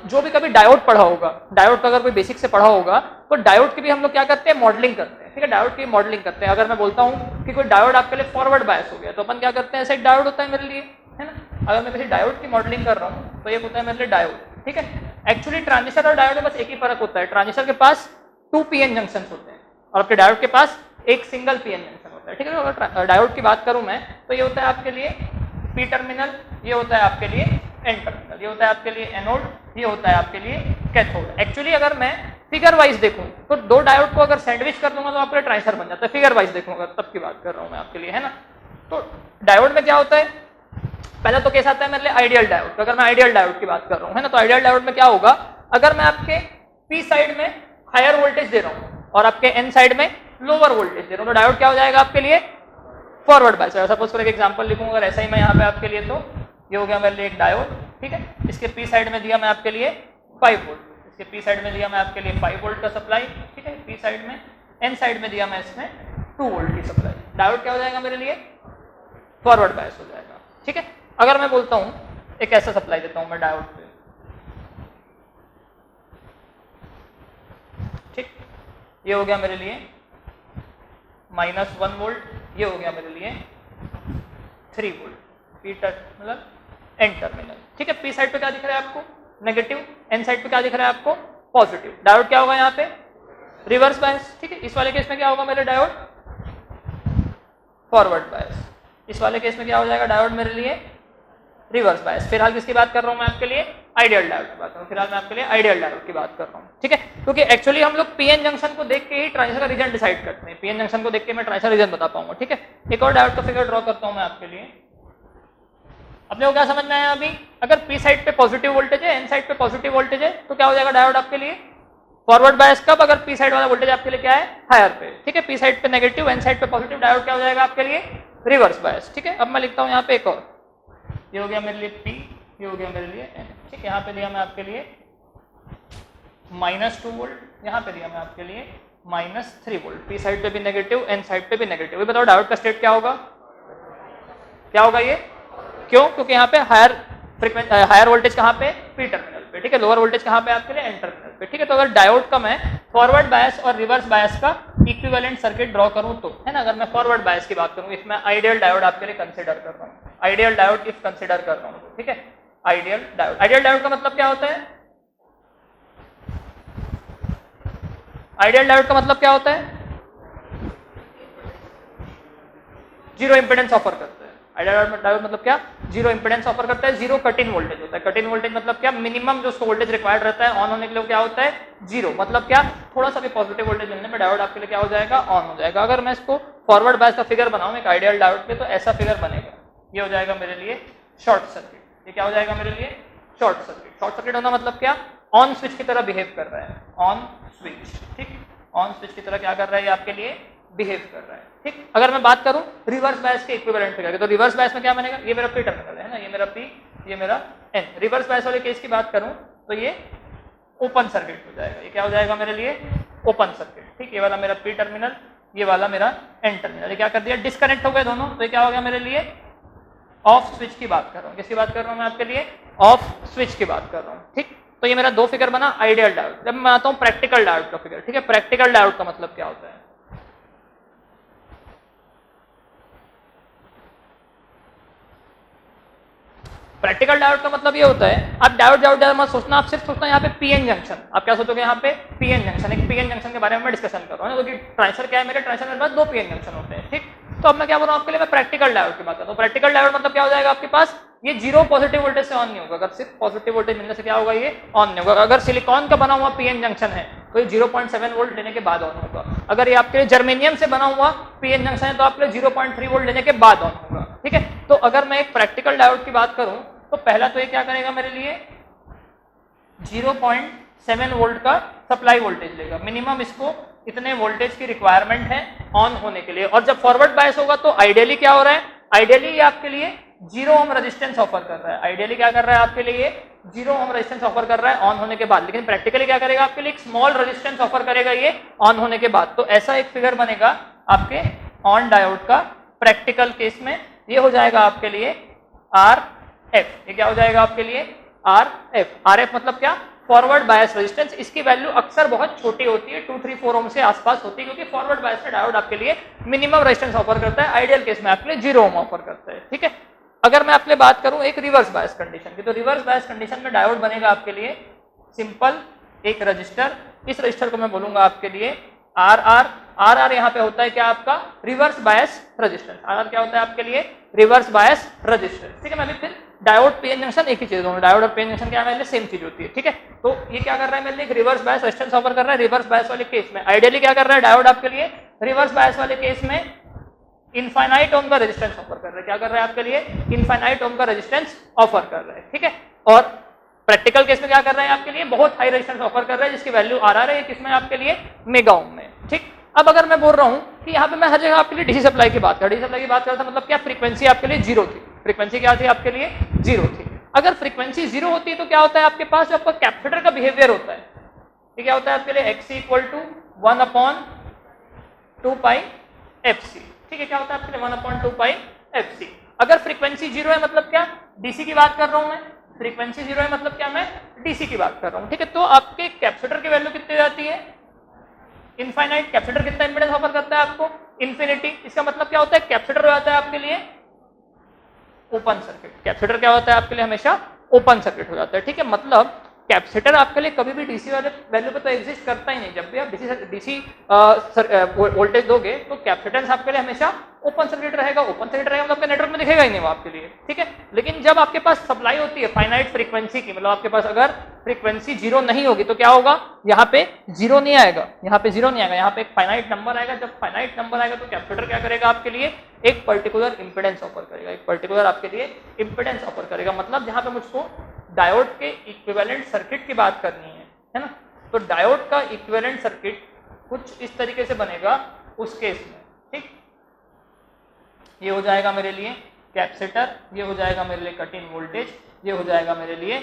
Speaker 1: जो भी कभी डायोड पढ़ा होगा, डायोड का अगर कोई बेसिक से पढ़ा होगा तो डायोड की भी हम लोग क्या करते हैं? मॉडलिंग करते हैं, ठीक है। डायोड की मॉडलिंग करते हैं। अगर मैं बोलता हूँ कि कोई डायोड आपके लिए फॉरवर्ड बायस हो गया तो अपन क्या करते हैं? ऐसा एक डायोड होता है मेरे लिए, है ना। अगर मैं किसी डायोड की मॉडलिंग कर रहा हूँ तो ये होता है मेरे लिए डायोड, ठीक है। एक्चुअली ट्रांजिस्टर और डायोड में बस एक ही फर्क होता है, ट्रांजिस्टर के पास 2 PN जंक्शन होते हैं और आपके डायोड के पास एक सिंगल PN जंक्शन होता है, ठीक है। अगर डायोड की बात करूं मैं तो ये होता है आपके लिए P टर्मिनल, ये होता है आपके लिए N टर्मिनल, ये होता है आपके लिए एनोड, ये होता है आपके लिए कैथोड। एक्चुअली अगर मैं फिगर वाइज देखूं तो दो डायोड को अगर सैंडविच कर दूंगा तो आपके ट्रांजिस्टर बन जाता है। फिगर वाइज देखूंगा तब की बात कर रहा हूं मैं आपके लिए, है ना। तो डायोड में क्या होता है? पहला तो केस आता है मेरे लिए आइडियल डायोड। तो अगर मैं आइडियल डायोड की बात कर रहा हूं, है ना, तो आइडियल डायोड में क्या होगा? अगर मैं आपके P साइड में हायर वोल्टेज दे रहा हूं और आपके N साइड में लोअर वोल्टेज दे रहा हूं तो डायोड क्या हो जाएगा आपके लिए? Forward bias. सपोज फॉर एक एग्जांपल लिखूंगा, अगर ऐसा ही मैं यहाँ पे आपके लिए, तो ये हो गया मेरे लिए एक डायोड, ठीक है। इसके P साइड में दिया मैं आपके लिए 5 वोल्ट, इसके P साइड में दिया मैं आपके लिए 5 वोल्ट का सप्लाई, ठीक है। P साइड में, N साइड में दिया मैं इसमें 2 वोल्ट की सप्लाई। डायोड क्या हो जाएगा मेरे लिए? फॉरवर्ड बायस हो जाएगा, ठीक है। अगर मैं बोलता हूँ एक ऐसा सप्लाई देता हूँ मैं डायोड पे, ठीक, ये हो गया मेरे लिए -1 वोल्ट, ये हो गया मेरे लिए 3 volt, P terminal N terminal, ठीक है। P साइड पे क्या दिख रहा है आपको? नेगेटिव। N साइड पे क्या दिख रहा है आपको? पॉजिटिव। डायोड क्या होगा यहाँ पे? रिवर्स बायस, ठीक है। इस वाले केस में क्या होगा मेरे डायोड? Forward bias. इस वाले केस में क्या हो जाएगा डायोड मेरे लिए? Reverse bias. फिलहाल किसकी बात कर रहा हूँ मैं आपके लिए? आइडियल डायोड की बात कर रहा हूँ। फिलहाल मैं आपके लिए आइडियल डायोड की बात कर रहा हूँ, ठीक है। क्योंकि एक्चुअली हम लोग PN जंक्शन को देख के ही ट्रांजिस्टर का रीजन डिसाइड करते हैं। PN जंक्शन को देख के मैं ट्रांजिस्टर रीजन बता पाऊंगा, ठीक है। एक और डायोड का फिगर ड्रॉ करता हूँ मैं आपके लिए। अपने को क्या समझ में आया अभी? अगर P साइड पे पॉजिटिव वोल्टेज है, N साइड पे पॉजिटिव वोल्टेज है, तो क्या हो जाएगा डायोड आपके लिए? Forward bias. कब? अगर P साइड वाला वोल्टेज आपके लिए क्या है? हायर पे, ठीक है। P साइड पे नेगेटिव, N साइड पे पॉजिटिव, डायोड क्या हो जाएगा आपके लिए? रिवर्स बायस, ठीक है। अब मैं लिखता हूँ यहाँ पे एक और, ये हो गया मेरे लिए P, ये हो गया मेरे लिए N, ठीक है। यहाँ पे दिया मैं आपके लिए -2 वोल्ट, यहाँ पे दिया मैं आपके लिए -3 वोल्ट। P साइड पे भी नेगेटिव, N साइड पे भी नेगेटिव। ये बताओ डायोड का स्टेट क्या होगा? क्या होगा ये? क्यों? क्योंकि यहाँ पे हायर वोल्टेज कहाँ पे? P टर्मिनल पे, ठीक है। लोअर वोल्टेज कहाँ पे आपके लिए? N टर्मिनल पे, ठीक है। तो अगर डायोड का मैं फॉरवर्ड बायस और रिवर्स बायस का इक्विवेलेंट सर्किट ड्रॉ करूं तो, है ना, अगर मैं फॉरवर्ड बायस की बात करूं, इसमें आइडियल डायोड आपके लिए कंसीडर कर रहा हूं, आइडियल डायोड इफ कंसीडर कर रहा हूं, ठीक है। आइडियल डायोड, आइडियल डायोड का मतलब क्या होता है? आइडियल डायोड का मतलब क्या होता है? जीरो इंपेडेंस ऑफर करता है। आइडियल डायोड मतलब क्या? जीरो इंपेडेंस ऑफर करता है, जीरो कट इन वोल्टेज होता है। कट इन वोल्टेज मतलब क्या? मिनिमम जो वोल्टेज रिक्वायर्ड रहता है ऑन होने के लिए क्या होता है? जीरो। मतलब क्या? थोड़ा सा भी पॉजिटिव वोल्टेज मिलने में डायोड आपके लिए क्या हो जाएगा? ऑन हो जाएगा। अगर मैं इसको फॉरवर्ड बायस का फिगर बनाऊं एक आइडियल डायोड पे, तो ऐसा फिगर बनेगा। ये हो जाएगा मेरे लिए शॉर्ट सर्किट। ये क्या हो जाएगा मेरे लिए? Short circuit. शॉर्ट सर्किट होना मतलब क्या? ऑन स्विच की तरह बिहेव कर रहा है, ऑन स्विच, ठीक। ऑन स्विच की तरह क्या कर रहा है? ये आपके लिए बिहेव कर रहा है, ठीक। अगर मैं बात करूं रिवर्स बायस के इक्विवेलेंट फिगर की, तो रिवर्स बायस में क्या बनेगा? ये मेरा P टर्मिनल है ना, ये मेरा P, ये मेरा N। रिवर्स बायस वाले केस की बात करूं तो ये ओपन सर्किट हो जाएगा। ये क्या हो जाएगा मेरे लिए? ओपन सर्किट, ठीक। ये वाला मेरा P टर्मिनल, ये वाला मेरा N टर्मिनल। ये क्या कर दिया? डिस्कनेक्ट हो गए दोनों, तो ये क्या हो गया मेरे लिए? ऑफ स्विच की बात कर रहा हूँ। किसकी बात कर रहा हूँ मैं आपके लिए? ऑफ स्विच की बात कर रहा हूँ, ठीक। तो ये मेरा दो फिगर बना आइडियल डायोड। जब मैं आता हूँ प्रैक्टिकल डायोड का फिगर, ठीक है। प्रैक्टिकल डायोड का मतलब क्या होता है? प्रैक्टिकल डायोड का मतलब ये होता है, आप डायोड ज्यादा मत सोचना, आप सिर्फ सोचना यहाँ पे PN जंक्शन। आप क्या सोचोगे यहाँ पे? PN junction. एक PN जंक्शन के बारे में मैं डिस्कशन कर रहा हूँ, क्योंकि ट्रांजिस्टर क्या है मेरे? ट्रांजिस्टर मेरे पास दो PN जंक्शन होते हैं, ठीक। तो अब मैं क्या बोल रहा हूँ आपके लिए? मैं प्रैक्टिकल डायोड की बात करता हूँ। प्रैक्टिकल डायोड मतलब क्या हो जाएगा आपके पास? ये जीरो पॉजिटिव वोल्टेज से ऑन नहीं होगा। अगर सिर्फ पॉजिटिव वोल्टेज मिलने से क्या होगा? ये ऑन नहीं होगा। अगर सिलिकॉन का बना हुआ PN जंक्शन है तो ये 0.7 वोल्ट लेने के बाद ऑन होगा। अगर ये आपके जर्मेनियम से बना हुआ PN जंक्शन है तो आपके 0.3 वोल्ट लेने के बाद ऑन होगा, ठीक है। तो अगर मैं एक प्रैक्टिकल डायोड की बात करूं तो पहला तो ये क्या करेगा मेरे लिए 0.7 वोल्ट का सप्लाई वोल्टेज लेगा, मिनिमम इसको इतने वोल्टेज की रिक्वायरमेंट है ऑन होने के लिए। और जब फॉरवर्ड बायस होगा तो आइडियली क्या हो रहा है, आइडियली ये आपके लिए 0 ओम रेजिस्टेंस ऑफर कर रहा है, आइडियली क्या कर रहा है आपके लिए 0 ओम रेजिस्टेंस ऑफर कर रहा है ऑन होने के बाद, लेकिन प्रैक्टिकली क्या करेगा आपके लिए एक स्मॉल रेजिस्टेंस ऑफर करेगा ये ऑन होने के बाद। तो ऐसा एक फिगर बनेगा आपके ऑन डायोड का प्रैक्टिकल केस में, ये हो जाएगा आपके लिए RF। ये क्या हो जाएगा आपके लिए RF मतलब क्या, फॉरवर्ड बायस रेजिस्टेंस। इसकी वैल्यू अक्सर बहुत छोटी होती है, 2-3-4 ओम से आसपास होती है, क्योंकि फॉरवर्ड बायस में डायोड आपके लिए मिनिमम रेजिस्टेंस ऑफर करता है, आइडियल केस में आपके लिए 0 ओम ऑफर करता है। ठीक है, अगर मैं आपके लिए बात करूं एक रिवर्स बायस कंडीशन की, तो रिवर्स बायस कंडीशन में डायोड बनेगा आपके लिए सिंपल एक रजिस्टर, इस रजिस्टर को मैं बोलूंगा आपके लिए RR यहाँ पे होता है क्या आपका रिवर्स बायस रेजिस्टेंस, RR क्या होता है आपके लिए रिवर्स बायस रेजिस्टेंस। ठीक है, मैं अभी फिर डायोड पीएन जंक्शन एक ही चीज दोनों, डायोड और पीएन जंक्शन क्या है सेम चीज होती है। ठीक है, तो ये क्या कर रहा है मेरे लिए एक रिवर्स बायस रेजिस्टेंस ऑफर कर रहा है रिवर्स बायस वाले केस में। आइडियली क्या कर रहा है डायोड आपके लिए रिवर्स बायस वाले केस में इनफाइनाइट ओम का रेजिस्टेंस ऑफर कर रहा है, क्या कर रहा है आपके लिए इनफाइनाइट ओम का रेजिस्टेंस ऑफर कर रहा है। ठीक है, और प्रैक्टिकल केस में क्या कर रहा है आपके लिए बहुत हाई रेजिस्टेंस ऑफर कर रहा है जिसकी वैल्यू RR है, किसमें आपके लिए मेगा ओम में। ठीक, अब अगर मैं बोल रहा हूं कि यहाँ पे मैं हर जगह आपके लिए डीसी सप्लाई की बात कर, डीसी सप्लाई की बात करता मतलब क्या फ्रीक्वेंसी आपके लिए 0 थी, फ्रीक्वेंसी क्या थी आपके लिए 0 थी। अगर फ्रीक्वेंसी 0 होती है तो क्या होता है आपके पास जो आपका कैपेसिटर का बिहेवियर होता है, ये क्या होता है आपके लिए XC = 1/2 पाई FC। ठीक है, क्या होता है आपके लिए 1/2 पाई FC। अगर फ्रीक्वेंसी 0 है मतलब क्या डीसी की बात कर रहा हूं मैं, फ्रीक्वेंसी 0 है मतलब क्या मैं डीसी की बात कर रहा हूं। ठीक है, तो आपके कैपेसिटर की वैल्यू कितनी जाती है इनफाइनाइट, कैपेसिटर कितना इंपीडेंस ऑफर करता है आपको इन्फिनिटी। इसका मतलब क्या होता है कैपेसिटर हो जाता है आपके लिए ओपन सर्किट, कैपेसिटर क्या होता है आपके लिए हमेशा ओपन सर्किट हो जाता है। ठीक है, मतलब कैपेसिटर आपके लिए कभी भी डीसी वाले वैल्यू पे तो एग्जिस्ट करता ही नहीं। जब भी आप डीसी वोल्टेज दोगे तो कैपेसिटेंस आपके लिए हमेशा ओपन सर्किट रहेगा, ओपन सर्किट रहेगा मतलब आपके नेटवर्क में दिखेगा ही नहीं वो आपके लिए। ठीक है, लेकिन जब आपके पास सप्लाई होती है फाइनाइट फ्रीक्वेंसी की, मतलब आपके पास अगर फ्रीक्वेंसी 0 नहीं होगी तो क्या होगा यहाँ पे 0 नहीं आएगा, यहाँ पे 0 नहीं आएगा, यहाँ पे एक फाइनाइट नंबर आएगा। जब फाइनाइट नंबर आएगा तो कैपेसिटर क्या करेगा आपके लिए एक पर्टिकुलर इंपेडेंस ऑफर करेगा, एक पर्टिकुलर आपके लिए इंपेडेंस ऑफर करेगा। मतलब जहाँ पे मुझको डायोड के इक्विवेलेंट सर्किट की बात करनी है ना, तो डायोड का इक्विवेलेंट सर्किट कुछ इस तरीके से बनेगा उस केस में। ठीक, ये हो जाएगा मेरे लिए कैपेसिटर, ये हो जाएगा मेरे लिए कट इन वोल्टेज, ये हो जाएगा मेरे लिए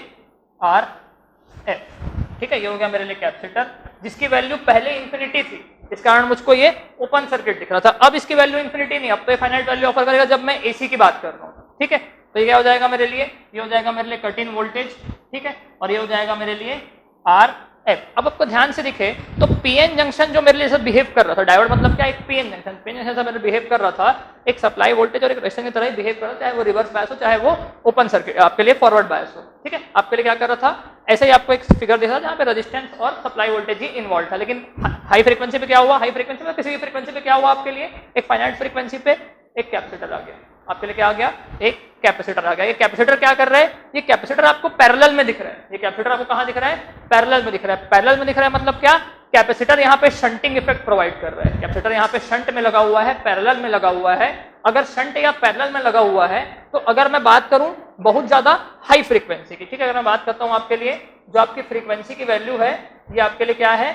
Speaker 1: RF। ठीक है, ये हो गया मेरे लिए कैपेसिटर जिसकी वैल्यू पहले इंफिनिटी थी, इस कारण मुझको ये ओपन सर्किट दिख रहा था। अब इसकी वैल्यू इंफिनिटी नहीं, अब तो ये फाइनाइट वैल्यू ऑफर करेगा जब मैं AC की बात कर रहा हूँ। ठीक है, तो ये क्या हो जाएगा मेरे लिए, ये हो जाएगा मेरे लिए कट इन वोल्टेज। ठीक है, और ये हो जाएगा मेरे लिए RF। अब आपको ध्यान से दिखे तो पीएन जंक्शन जो मेरे लिए सब बिहेव कर रहा था, डायोड मतलब क्या एक पीएन जंक्शन सब मेरे बिहेव कर रहा था एक सप्लाई वोल्टेज और एक रेजिस्टेंस की तरह ही बिहेव कर रहा था, चाहे वो रिवर्स बायस हो चाहे वो ओपन सर्किट आपके लिए फॉरवर्ड बायस हो। ठीक है, आपके लिए क्या कर रहा था ऐसे ही आपको एक फिगर दिखा जहाँ पे रेजिस्टेंस और सप्लाई वोल्टेज ही इन्वॉल्व था। लेकिन हाई फ्रीक्वेंसी पे क्या हुआ, हाई फ्रीक्वेंसी में किसी भी फ्रीक्वेंसी पे क्या हुआ आपके लिए एक फाइनाइट फ्रीक्वेंसी पे एक कैपेसिटर आ गया, आपके लिए क्या आ गया एक कैपेसिटर आ गया। ये कैपेसिटर क्या कर रहा है, ये कैपेसिटर आपको पैरेलल में दिख रहा है, ये कैपेसिटर आपको कहां दिख रहा है पैरेलल में दिख रहा है। पैरेलल में दिख रहा है मतलब क्या कैपेसिटर यहाँ पे शंटिंग इफेक्ट प्रोवाइड कर रहा है, कैपेसिटर यहाँ पे शंट में लगा हुआ है, पैरेलल में लगा हुआ है। अगर शंट या पैरेलल में लगा हुआ है तो अगर मैं बात करूं बहुत ज्यादा हाई फ्रीक्वेंसी की, ठीक है, अगर मैं बात करता हूं आपके लिए जो आपकी फ्रीक्वेंसी की वैल्यू है ये आपके लिए क्या है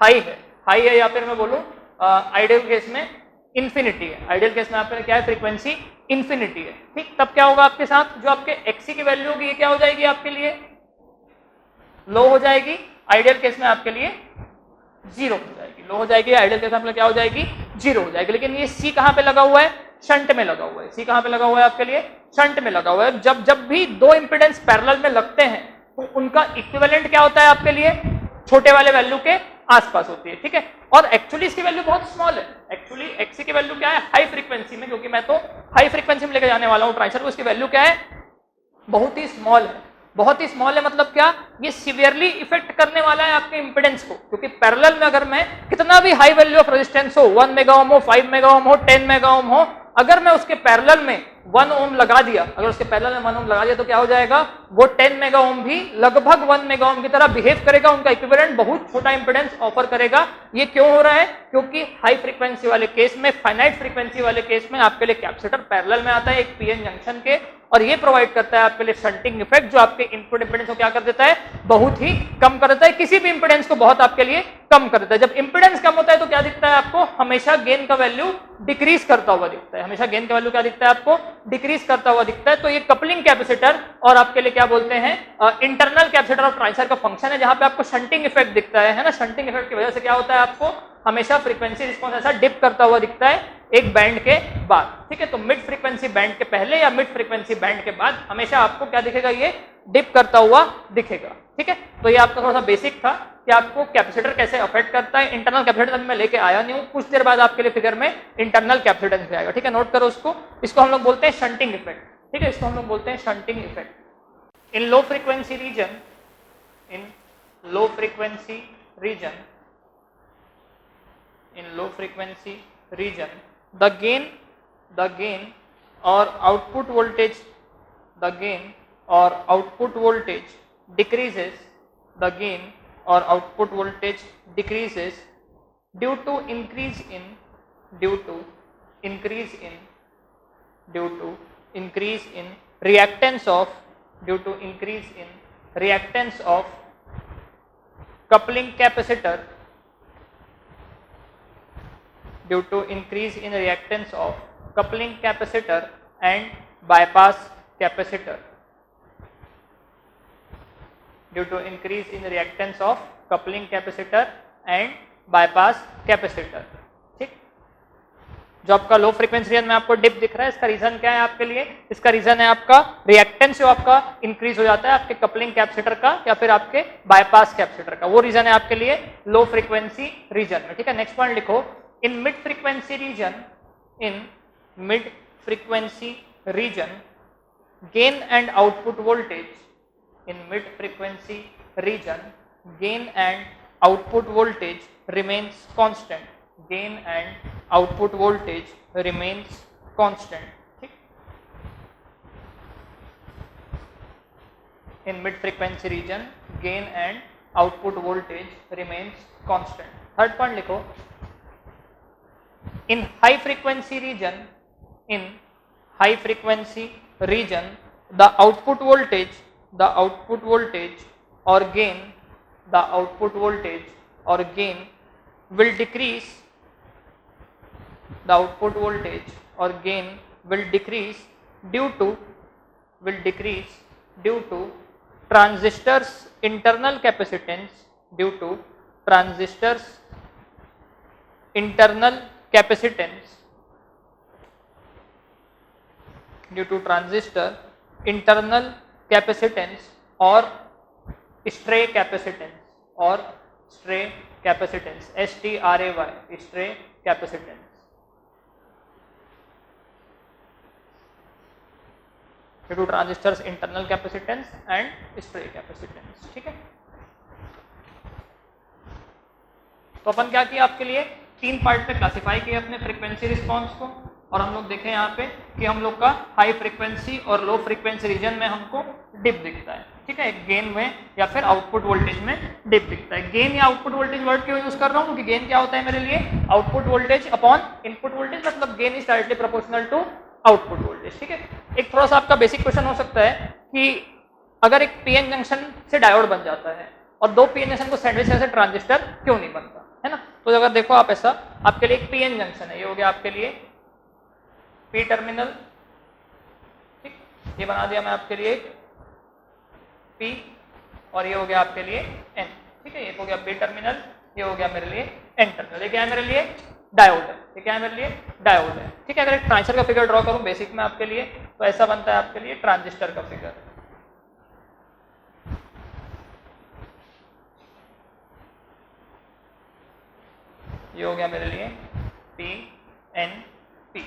Speaker 1: हाई है या फिर मैं बोलूं आइडियल केस में इंफिनिटी है, आइडियल केस में आपके लिए क्या है फ्रीक्वेंसी इंफिनिटी है। ठीक, तब क्या होगा आपके साथ जो आपके XC की वैल्यू होगी ये क्या हो जाएगी आपके लिए लो हो जाएगी, आइडियल केस में आपके लिए 0 हो जाएगी, लो हो जाएगी, आइडियल केस में क्या हो जाएगी 0 हो जाएगी। लेकिन ये C कहां पे लगा हुआ है शंट में लगा हुआ है, C कहां पे लगा हुआ है आपके लिए शंट में लगा हुआ है। जब भी दो इंपेडेंस पैरेलल में लगते हैं तो उनका इक्विवेलेंट क्या होता है आपके लिए छोटे वाले वैल्यू के आसपास होती है। ठीक है, और एक्चुअली इसकी वैल्यू बहुत स्मॉल है, एक्चुअली XC की वैल्यू क्या है हाई फ्रीक्वेंसी में, क्योंकि मैं तो हाई फ्रीक्वेंसी में लेकर जाने वाला हूं ट्रांजिस्टर को, इसकी वैल्यू क्या है बहुत ही स्मॉल है, बहुत ही स्मॉल है। मतलब क्या ये सीवियरली इफेक्ट करने वाला है आपके इंपेडेंस को, क्योंकि पैरेलल में अगर मैं कितना भी हाई वैल्यू ऑफ रेजिस्टेंस हो 1 मेगा ओम हो 5 मेगा ओम हो 10 मेगा ओम हो, अगर मैं उसके पैरेलल में 1 ओम लगा दिया, अगर उसके पैरेलल में 1 ओम लगा दिया तो क्या हो जाएगा वो 10 मेगा ओम भी लगभग 1 मेगा ओम की तरह बिहेव करेगा, उनका इक्विवेलेंट बहुत छोटा इंपेडेंस ऑफर करेगा। ये क्यों हो रहा है, क्योंकि हाई फ्रीक्वेंसी वाले केस में फाइनाइट फ्रीक्वेंसी वाले केस में आपके लिए कैपेसिटर पैरेलल में आता है एक पीएन जंक्शन के, और ये प्रोवाइड करता है आपके लिए शंटिंग इफेक्ट, जो आपके इनपुट इंपेडेंस को क्या कर देता है, बहुत ही कम कर देता है, किसी भी इंपेडेंस को बहुत आपके लिए कम कर देता है। जब इंपेडेंस कम होता है तो क्या दिखता है आपको, हमेशा गेन का वैल्यू डिक्रीज करता हुआ दिखता है, हमेशा गेन का वैल्यू क्या दिखता है आपको, डिक्रीज करता हुआ दिखता है। तो ये कपलिंग कैपेसिटर और आपके लिए क्या बोलते हैं, इंटरनल कैपेसिटर ऑफ ट्रांजिस्टर का फंक्शन है, जहां पे आपको शंटिंग इफेक्ट दिखता है ना। शंटिंग इफेक्ट की वजह से क्या होता है, आपको हमेशा फ्रीक्वेंसी रिस्पॉन्स ऐसा डिप करता हुआ दिखता है एक बैंड के बाद, ठीक है। तो मिड फ्रीक्वेंसी बैंड के पहले या मिड फ्रीक्वेंसी बैंड के बाद हमेशा आपको क्या दिखेगा, ये डिप करता हुआ दिखेगा, ठीक है। तो ये आपका थोड़ा सा बेसिक था कि आपको कैपेसिटर कैसे अफेक्ट करता है। इंटरनल कैपेसिटर मैं लेके आया नहीं हूं, कुछ देर बाद आपके लिए फिगर में इंटरनल कैपेसिटेंस भी आएगा, ठीक है। नोट करो उसको, इसको हम लोग बोलते हैं शंटिंग इफेक्ट, ठीक है, इसको हम लोग बोलते हैं shunting effect. In low frequency region, in low frequency region, in low frequency region, the gain or output voltage, the gain or output voltage decreases, the gain or output voltage decreases due to increase in reactance of coupling capacitor, due to increase in reactance of coupling capacitor and bypass capacitor, due to increase in reactance of coupling capacitor and bypass capacitor, ठीक। जो आपका लो frequency region में आपको dip दिख रहा है, इसका reason क्या है आपके लिए, इसका रीजन है आपका रिएक्टेंस जो आपका इंक्रीज हो जाता है आपके कपलिंग कैपेसिटर का या फिर आपके बायपास कैपेसिटर का, वो रीजन है आपके लिए लो फ्रीक्वेंसी रीजन में, ठीक है। नेक्स्ट पॉइंट लिखो, in mid frequency region, gain and output voltage, in mid frequency region gain and output voltage remains constant, gain and output voltage remains constant, ठीक। in mid frequency region gain and output voltage remains constant। Third point लिखो, in high frequency region, the output voltage or gain will decrease, due to transistors internal capacitance, due to transistors internal capacitance, due to transistor internal capacitance or stray capacitance, stray capacitance, stray capacitance, due to transistors internal capacitance and stray capacitance, ठीक है। तो अपन क्या किया, आपके लिए तीन part में classify किया अपने फ्रीक्वेंसी रिस्पांस को, और हम लोग देखें यहाँ पे कि हम लोग का हाई फ्रीक्वेंसी और लो फ्रीक्वेंसी रीजन में हमको डिप दिखता है, ठीक है, गेन में या फिर आउटपुट वोल्टेज में डिप दिखता है। गेन या आउटपुट वोल्टेज वर्ड क्यों यूज कर रहा हूँ, क्योंकि गेन क्या होता है मेरे लिए, output voltage upon input voltage, मतलब gain is directly proportional to output voltage, ठीक है। एक थोड़ा सा आपका बेसिक क्वेश्चन हो सकता है कि अगर एक पीएन जंक्शन से डायोड बन जाता है और दो पीएन जंक्शन को सैंडविच करने से ट्रांजिस्टर क्यों नहीं बनता, है ना। तो अगर देखो आप ऐसा, आपके लिए एक पीएन जंक्शन है, ये हो गया आपके लिए पी टर्मिनल, ठीक, ये बना दिया मैं आपके लिए पी, और ये हो गया आपके लिए एन, ठीक है, ये हो गया पी टर्मिनल, ये हो गया मेरे लिए एन टर्मिनल, ये क्या है मेरे लिए डायोड है, ये क्या है मेरे लिए डायोड है, ठीक है। अगर एक ट्रांजिस्टर का फिगर ड्रॉ करूं बेसिक में आपके लिए, तो ऐसा बनता है आपके लिए ट्रांजिस्टर का फिगर, ये हो गया मेरे लिए पी एन पी,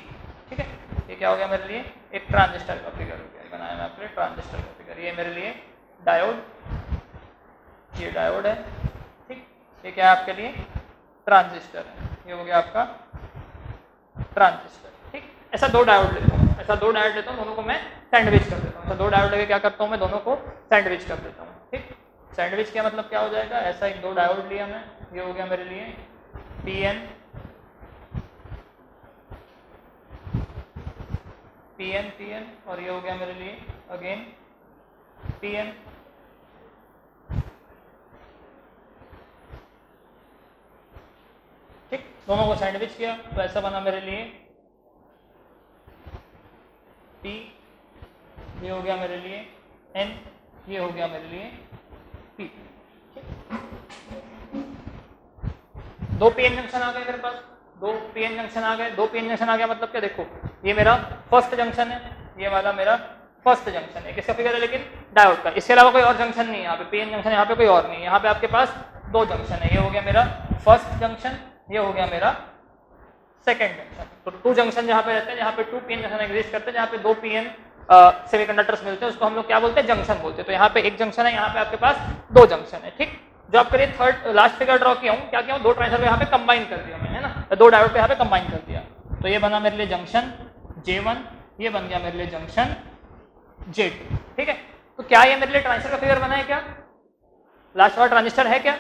Speaker 1: ठीक है। ये क्या हो गया मेरे लिए, एक ट्रांजिस्टर का फिगर हो गया, ये बनाया मैं आपके लिए ट्रांजिस्टर का फिगर। ये मेरे लिए डायोड, ये डायोड है, ठीक। ये क्या है आपके लिए ट्रांजिस्टर है, ये हो गया आपका ट्रांजिस्टर, ठीक। ऐसा दो डायोड लेता हूँ, दोनों को मैं सैंडविच कर देता हूँ, ऐसा दो डायोड लेके क्या करता हूँ मैं, दोनों को सैंडविच कर देता हूँ, ठीक। सैंडविच क्या मतलब क्या हो जाएगा, ऐसा एक दो डायोड लिया मैं, ये हो गया मेरे लिए पी एन, पी एन और ये हो गया मेरे लिए अगेन पी एन। ठीक, दोनों को सैंडविच किया तो ऐसा बना मेरे लिए पी, ये हो गया मेरे लिए एन, ये हो गया मेरे लिए पी। दो पी एन जंक्शन आ गए मेरे पास, दो पी एन जंक्शन आ गए। दो पी एन जंक्शन आ गया मतलब क्या, देखो ये मेरा फर्स्ट जंक्शन है, ये वाला मेरा फर्स्ट जंक्शन है, किसका फिगर है लेकिन डायोड का। इसके अलावा कोई और जंक्शन नहीं है यहाँ पे, पी एन जंक्शन यहाँ पे कोई और नहीं है। यहाँ पे आपके पास दो जंक्शन है, ये हो गया मेरा फर्स्ट जंक्शन, ये हो गया मेरा सेकेंड जंक्शन। तो टू जंक्शन जहाँ पे रहते हैं, जहाँ पे two P N junction exist करते हैं, जहाँ पे दो पी एन सेमीकंडक्टर्स मिलते हैं, उसको हम लोग क्या बोलते हैं, जंक्शन बोलते हैं। तो यहाँ पे एक जंक्शन है, यहाँ पे आपके पास दो जंक्शन है। ठीक, जो आपके लिए थर्ड लास्ट फिगर ड्रॉ किया हूँ, क्या किया हूँ, दो ट्रांजिस्टर यहाँ पे कंबाइन कर दिया मैं, है ना, दो डायोड पे यहाँ पे कंबाइन कर दिया। तो ये बना मेरे लिए जंक्शन J1, ये बन गया मेरे लिए जंक्शन J2। ठीक है, तो क्या ये मेरे लिए ट्रांजिस्टर का फिगर बना है क्या, लास्ट वाला ट्रांजिस्टर है क्या,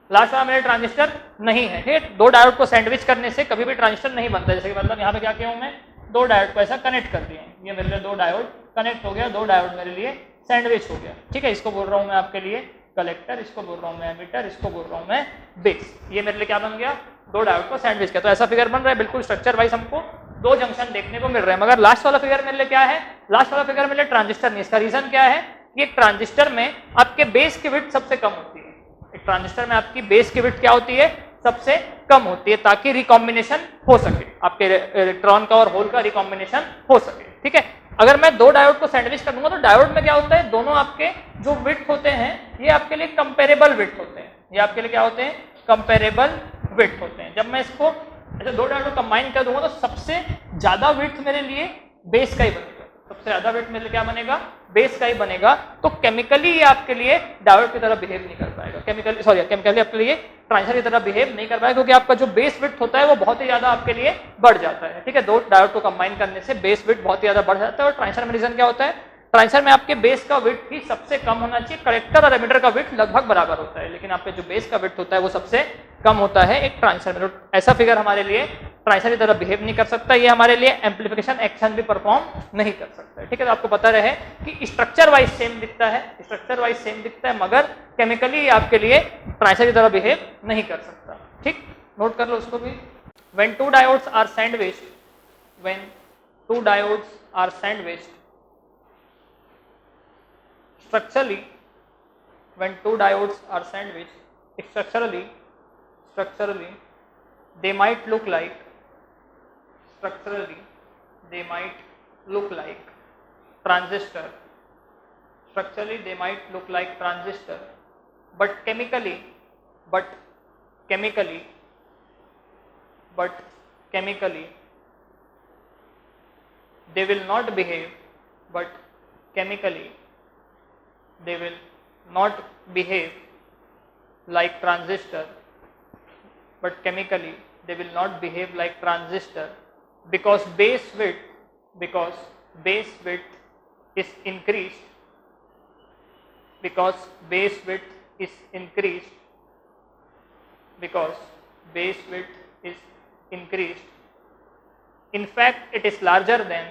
Speaker 1: लास्ट वाला मेरे ट्रांजिस्टर नहीं है। ठीक है, दो डायोड को सैंडविच करने से कभी भी ट्रांजिस्टर नहीं बनता। जैसे कि मतलब यहाँ पे क्या किया हूँ मैं, दो डायोड को ऐसा कनेक्ट कर दिए, ये मेरे लिए दो डायोड कनेक्ट हो गया, दो डायोड मेरे लिए सैंडविच हो गया। ठीक है, इसको बोल रहा हूँ मैं आपके लिए कलेक्टर, इसको बोल रहा हूँ मैं एमिटर, इसको बोल रहा हूँ मैं बेस। ये मेरे लिए क्या बन गया, दो डायोड को सैंडविच किया। तो ऐसा फिगर बन रहा है, बिल्कुल स्ट्रक्चर वाइज हमको दो जंक्शन देखने को मिल रहे हैं। मगर लास्ट वाला फिगर मेरे लिए क्या है, लास्ट वाला फिगर मेरे लिए ट्रांजिस्टर नहीं। इसका रीजन क्या है कि एक ट्रांजिस्टर में आपके बेस की विड्थ सबसे कम होती है। एक ट्रांजिस्टर में आपकी बेस की विड्थ क्या होती है, सबसे कम होती है, ताकि रिकॉम्बिनेशन हो सके, आपके इलेक्ट्रॉन का और होल का रिकॉम्बिनेशन हो सके। ठीक है, अगर मैं दो डायोड को सैंडविच कर दूंगा तो डायोड में क्या होता है, दोनों आपके जो विड्थ होते हैं ये आपके लिए कंपेरेबल विड्थ होते हैं, ये आपके लिए क्या होते हैं, कंपेरेबल विड्थ होते हैं। जब मैं इसको ऐसे दो डायोड को कंबाइन कर दूंगा तो सबसे ज्यादा विड्थ मेरे लिए बेस का ही बनेगा, सबसे ज्यादा विड्थ मेरे लिए क्या बनेगा, बेस का ही बनेगा। तो केमिकली ये आपके लिए डायोड की तरह बिहेव नहीं कर पाएगा, केमिकली आपके लिए ट्रांजिस्टर की तरह बिहेव नहीं कर पाएगा, क्योंकि आपका जो बेस विड्थ होता है वो बहुत ही ज्यादा आपके लिए बढ़ जाता है। ठीक है, दो डायोड को कंबाइन करने से बेस विड्थ बहुत ही ज्यादा बढ़ जाता है। और ट्रांजिस्टर में रीजन क्या होता है, ट्रांजिस्टर में आपके बेस का विड्थ ही सबसे कम होना चाहिए, कलेक्टर और एमिटर का विड्थ लगभग बराबर होता है, लेकिन आपके जो बेस का विड्थ होता है वो सबसे कम होता है एक ट्रांजिस्टर में। ऐसा फिगर हमारे लिए ट्रांजिस्टर की तरह बिहेव नहीं कर सकता, ये हमारे लिए एम्प्लीफिकेशन एक्शन भी परफॉर्म नहीं कर सकता है। ठीक है, तो आपको पता रहे कि स्ट्रक्चर वाइज सेम दिखता है, स्ट्रक्चर वाइज सेम दिखता है, मगर केमिकली आपके लिए ट्रांजिस्टर की तरह बिहेव नहीं कर सकता। ठीक, नोट कर लो उसको भी। When two diodes are sandwiched, when two diodes are sandwiched structurally, when two diodes are sandwiched structurally they might look like transistor, structurally they might look like transistor, but chemically they will not behave, but chemically they will not behave like transistor, but chemically they will not behave like transistor, because base width is increased, because base width is increased, in fact it is larger than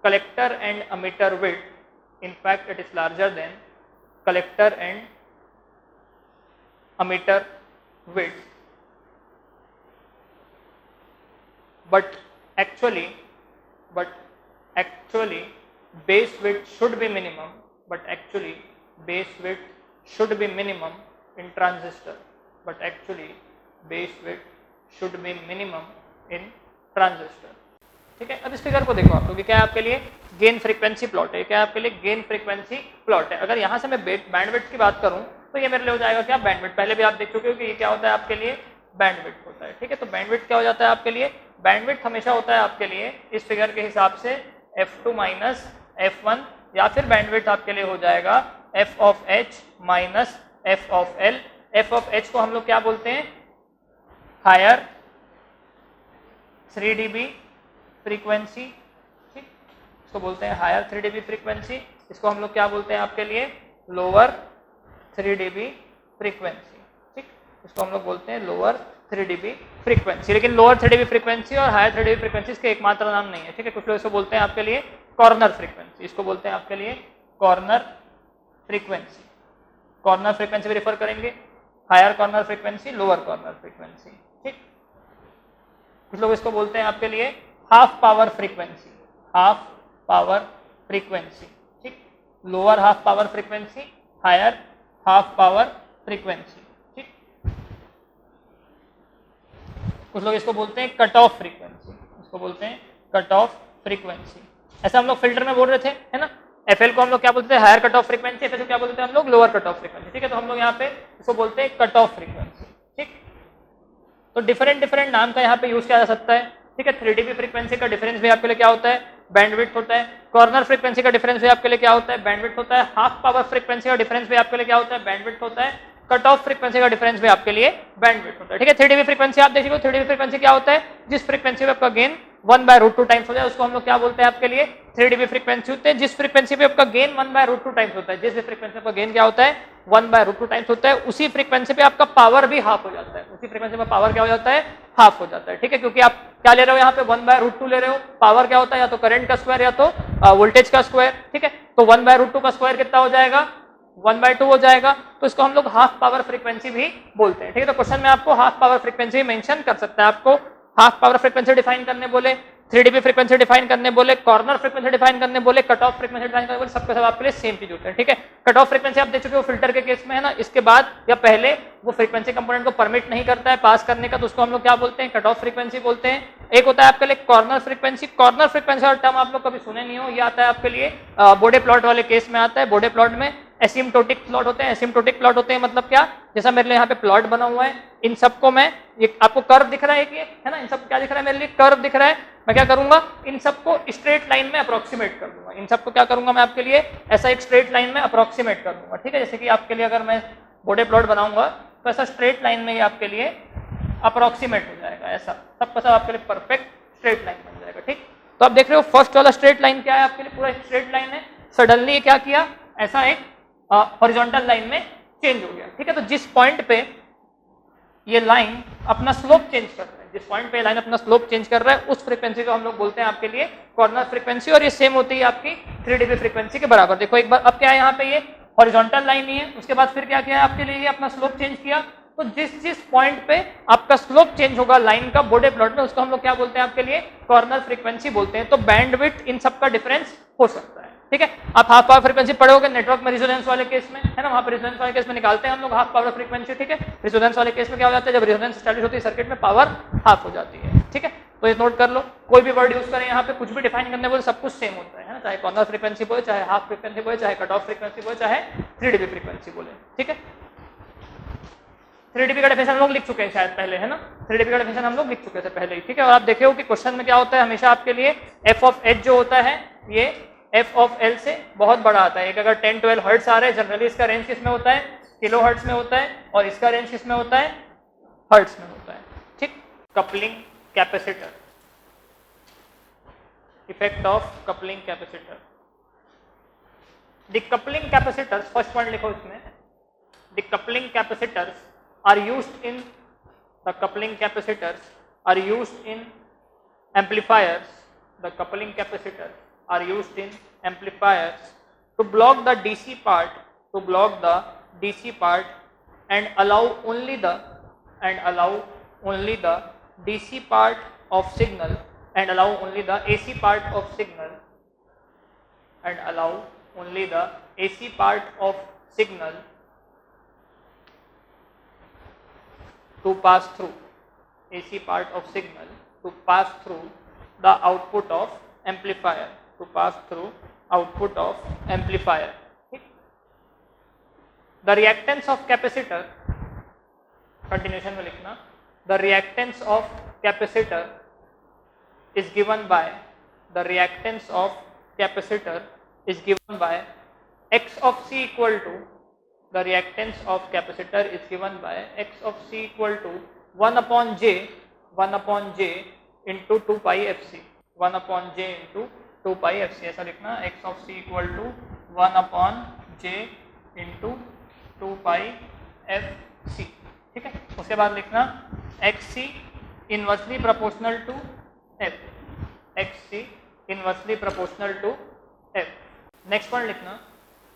Speaker 1: collector and emitter width, in fact it is larger than collector and emitter width, but actually base width should be minimum, in transistor, ठीक है, अब इस figure को देखो आप लोग, क्या है आपके लिए गेन फ्रीक्वेंसी प्लॉट है, क्या है आपके लिए गेन फ्रीक्वेंसी प्लॉट है। अगर यहाँ से मैं बैंडविड्थ की बात करूँ तो ये मेरे लिए हो जाएगा क्या, बैंडविड्थ। पहले भी आप देख चुके हो कि ये क्या होता है आपके लिए, बैंडविड्थ होता है। ठीक है, तो बैंडविड्थ क्या हो जाता है आपके लिए, बैंडविड्थ हमेशा होता है आपके लिए इस फिगर के हिसाब से f2 माइनस f1, या फिर बैंडविड्थ आपके लिए हो जाएगा f of h minus f of l। f of h को हम लोग क्या बोलते हैं, हायर 3 dB फ्रीक्वेंसी, ठीक, इसको बोलते हैं हायर 3 dB फ्रीक्वेंसी। इसको हम लोग क्या बोलते हैं आपके लिए, लोअर 3 dB फ्रीक्वेंसी। ठीक, इसको हम लोग बोलते हैं लोअर 3 dB फ्रीक्वेंसी। लेकिन लोअर 3 dB फ्रीक्वेंसी और हायर 3 dB फ्रीक्वेंसी इसके एकमात्र नाम नहीं है, ठीक है। कुछ लोग इसको बोलते हैं आपके लिए कॉर्नर फ्रीक्वेंसी, इसको बोलते हैं आपके लिए कॉर्नर फ्रीक्वेंसी। कॉर्नर फ्रीक्वेंसी भी रेफर करेंगे, higher corner frequency, lower corner frequency, ठीक। कुछ लोग इसको बोलते हैं आपके लिए half power frequency, half power frequency, ठीक। Lower half power frequency, higher half power frequency, ठीक। कुछ लोग इसको बोलते हैं कट ऑफ फ्रीक्वेंसी, इसको बोलते हैं कट ऑफ फ्रीक्वेंसी। ऐसा हम लोग फिल्टर में बोल रहे थे, है ना। एफएल को हम लोग क्या बोलते हैं, higher cut off frequency, FL को क्या बोलते हैं हम लोग, लोअर कट ऑफ फ्रीक्वेंसी, ठीक है। तो हम लोग यहाँ पे इसको बोलते हैं कट ऑफ फ्रीक्वेंसी, ठीक। तो डिफरेंट नाम का यहाँ पे यूज किया जा सकता है, ठीक है। 3 dB फ्रीक्वेंसी का डिफरेंस भी आपके लिए क्या होता है, बैंडविड्थ होता है। कॉर्नर फ्रीक्वेंसी का डिफरेंस भी आपके लिए क्या होता है, बैंडविड्थ होता है। हाफ पावर फ्रीक्वेंसी का डिफरेंस भी आपके लिए क्या होता है, बैंडविड्थ होता है। कट ऑफ फ्रीक्वेंसी का डिफरेंस भी आपके लिए बैंडविड्थ होता है, ठीक है। 3 dB फ्रीक्वेंसी आप देखिए, 3 dB फ्रीक्वेंसी क्या होता है, जिस फ्रीक्वेंसी पे आपका गेन 1/√2 टाइम्स हो जाए उसको हम लोग क्या बोलते हैं आपके लिए 3 dB फ्रीक्वेंसी होते हैं। जिस फ्रीक्वेंसी पे आपका गेन 1/√2 टाइम्स होता है, जिस भी फ्रीक्वेंसी पे गेन क्या होता है 1/√2 टाइम्स होता है, उसी फ्रीक्वेंसी पे आपका पावर भी हाफ हो जाता है, उसी फ्रीक्वेंसी पे पावर क्या हो जाता है, हाफ हो जाता है, ठीक है। क्योंकि आप क्या ले रहे हो यहाँ पे 1/√2 ले रहे हो, पावर क्या होता है या तो करंट का स्क्वायर या तो वोल्टेज का स्क्वायर, ठीक है। तो 1/√2 का स्क्वायर कितना हो जाएगा, 1/2 हो जाएगा। तो इसको हम लोग हाफ पावर फ्रीक्वेंसी भी बोलते हैं, ठीक है। तो क्वेश्चन में आपको हाफ पावर फ्रीक्वेंसी मेंशन कर सकता है, आपको हाफ पावर फ्रीक्वेंसी डिफाइन करने बोले, 3 dB फ्रीक्वेंसी डिफाइन करने बोले, कॉर्नर फ्रीक्वेंसी डिफाइन करने बोले, कट ऑफ फ्रीक्वेंसी डिफाइन करने बोले, सबके सब आपके लिए सेम चीज होता है, ठीक है। कट ऑफ फ्रीक्वेंसी आप देख चुके हो फिल्टर के केस में, है ना। इसके बाद या पहले वो फ्रीक्वेंसी कंपोनेंट को परमिट नहीं करता है पास करने का, तो उसको हम लोग क्या बोलते हैं, कट ऑफ फ्रीक्वेंसी बोलते हैं। एक होता है आपके लिए कॉर्नर फ्रीक्वेंसी। कॉर्नर फ्रीक्वेंसी और टर्म आप लोग कभी सुने नहीं हो, ये आता है आपके लिए बोडे प्लॉट वाले केस में आता है। बोडे प्लॉट में एसिम्प्टोटिक प्लॉट होते हैं। एसिम्प्टोटिक प्लॉट होते हैं मतलब क्या, जैसा मेरे लिए यहाँ पे प्लॉट बना हुआ है, इन सबको मैं, ये आपको कर्व दिख रहा है कि है ना, इन सब क्या दिख रहा है मेरे लिए, कर्व दिख रहा है। मैं क्या करूंगा, इन सबको स्ट्रेट लाइन में अप्रोक्सीमेट कर दूंगा, इन सबको क्या करूंगा मैं आपके लिए ऐसा एक स्ट्रेट लाइन में अप्रोक्सीमेट कर दूंगा, ठीक है। जैसे कि आपके लिए अगर मैं बोडे प्लॉट बनाऊंगा तो ऐसा स्ट्रेट लाइन में ये आपके लिए अप्रोक्सीमेट हो जाएगा, ऐसा सबका सब आपके लिए परफेक्ट स्ट्रेट लाइन बन जाएगा, ठीक। तो आप देख रहे हो फर्स्ट वाला स्ट्रेट लाइन क्या है आपके लिए, पूरा स्ट्रेट लाइन है। सडनली क्या किया, ऐसा एक हॉरिजॉन्टल लाइन में चेंज हो गया, ठीक है। तो जिस पॉइंट पे ये लाइन अपना स्लोप चेंज कर रहा है, जिस पॉइंट पे लाइन अपना स्लोप चेंज कर रहा है, उस फ्रीक्वेंसी को हम लोग बोलते हैं आपके लिए कॉर्नर फ्रीक्वेंसी। और ये सेम होती है आपकी 3 dB फ्रीक्वेंसी के बराबर। देखो एक बार, अब क्या है यहाँ पे, ये हॉरिजॉन्टल लाइन ही है, उसके बाद फिर क्या किया आपके लिए, ये अपना स्लोप चेंज किया। तो जिस पॉइंट पे आपका स्लोप चेंज होगा लाइन का बोडे प्लॉट में, उसको हम लोग क्या बोलते हैं आपके लिए कॉर्नर फ्रीक्वेंसी बोलते हैं। तो बैंडविड्थ इन सब का डिफरेंस हो सकता है, ठीक है। आप हाफ पावर फ्रीक्वेंसी पढ़ोगे नेटवर्क में रेजोनेंस वाले केस में, है ना, वहां पर रेजोनेंस वाले केस में निकालते हैं हम लोग हाफ पावर फ्रीक्वेंसी, ठीक है। रेजोनेंस वाले केस में क्या हो जाता है, जब रेजोनेंस एस्टैब्लिश होती है सर्किट में, पावर हाफ हो जाती है, ठीक है। तो ये नोट कर लो, कोई भी वर्ड यूज करें यहाँ पे, कुछ भी डिफाइन करने बोले सब कुछ सेम होता है ना, चाहे कॉर्नर फ्रीक्वेंसी बोले, चाहे हाफ फ्रीक्वेंसी बोले, चाहे कट ऑफ फ्रीक्वेंसी बोले, चाहे 3 dB फ्रीक्वेंसी बोले, ठीक है। 3 dB का डेफिनेशन हम लोग लिख चुके हैं शायद पहले, है ना। 3 dB का डेफिनेशन हम लोग लिख चुके थे पहले ही, ठीक है। और आप देखे हो कि क्वेश्चन में क्या होता है हमेशा आपके लिए f ऑफ h जो होता है ये f ऑफ l से बहुत बड़ा आता है। एक अगर 10-12 हर्ट्ज आ रहे हैं, जनरली इसका रेंज किस में होता है, किलो हर्ट्ज में होता है, और इसका रेंज किस में होता है, हर्ट्ज में होता है, ठीक। Coupling capacitor, effect of coupling capacitor. Decoupling capacitors, first point लिखो इसमें, decoupling capacitors are used in, the coupling capacitors are used in amplifiers, the coupling capacitors are used in amplifiers to block the DC part, to block the DC part and allow only the DC part of signal and allow only the AC part of signal and allow only the AC part of signal to pass through, AC part of signal to pass through the output of amplifier, to pass through output of amplifier. The reactance of capacitor, continuation में लिखना, the reactance of capacitor is given by, the reactance of capacitor is given by x of c equal to, the reactance of capacitor is given by x of c equal to 1 upon j into 2 pi fc, 1 upon j into 2 pi fc, ऐसा लिखना, x of c equal to 1 upon j into 2 pi fc, ठीक है। उसके बाद लिखना XC inversely proportional to F, XC inversely proportional to F. Next point लिखना,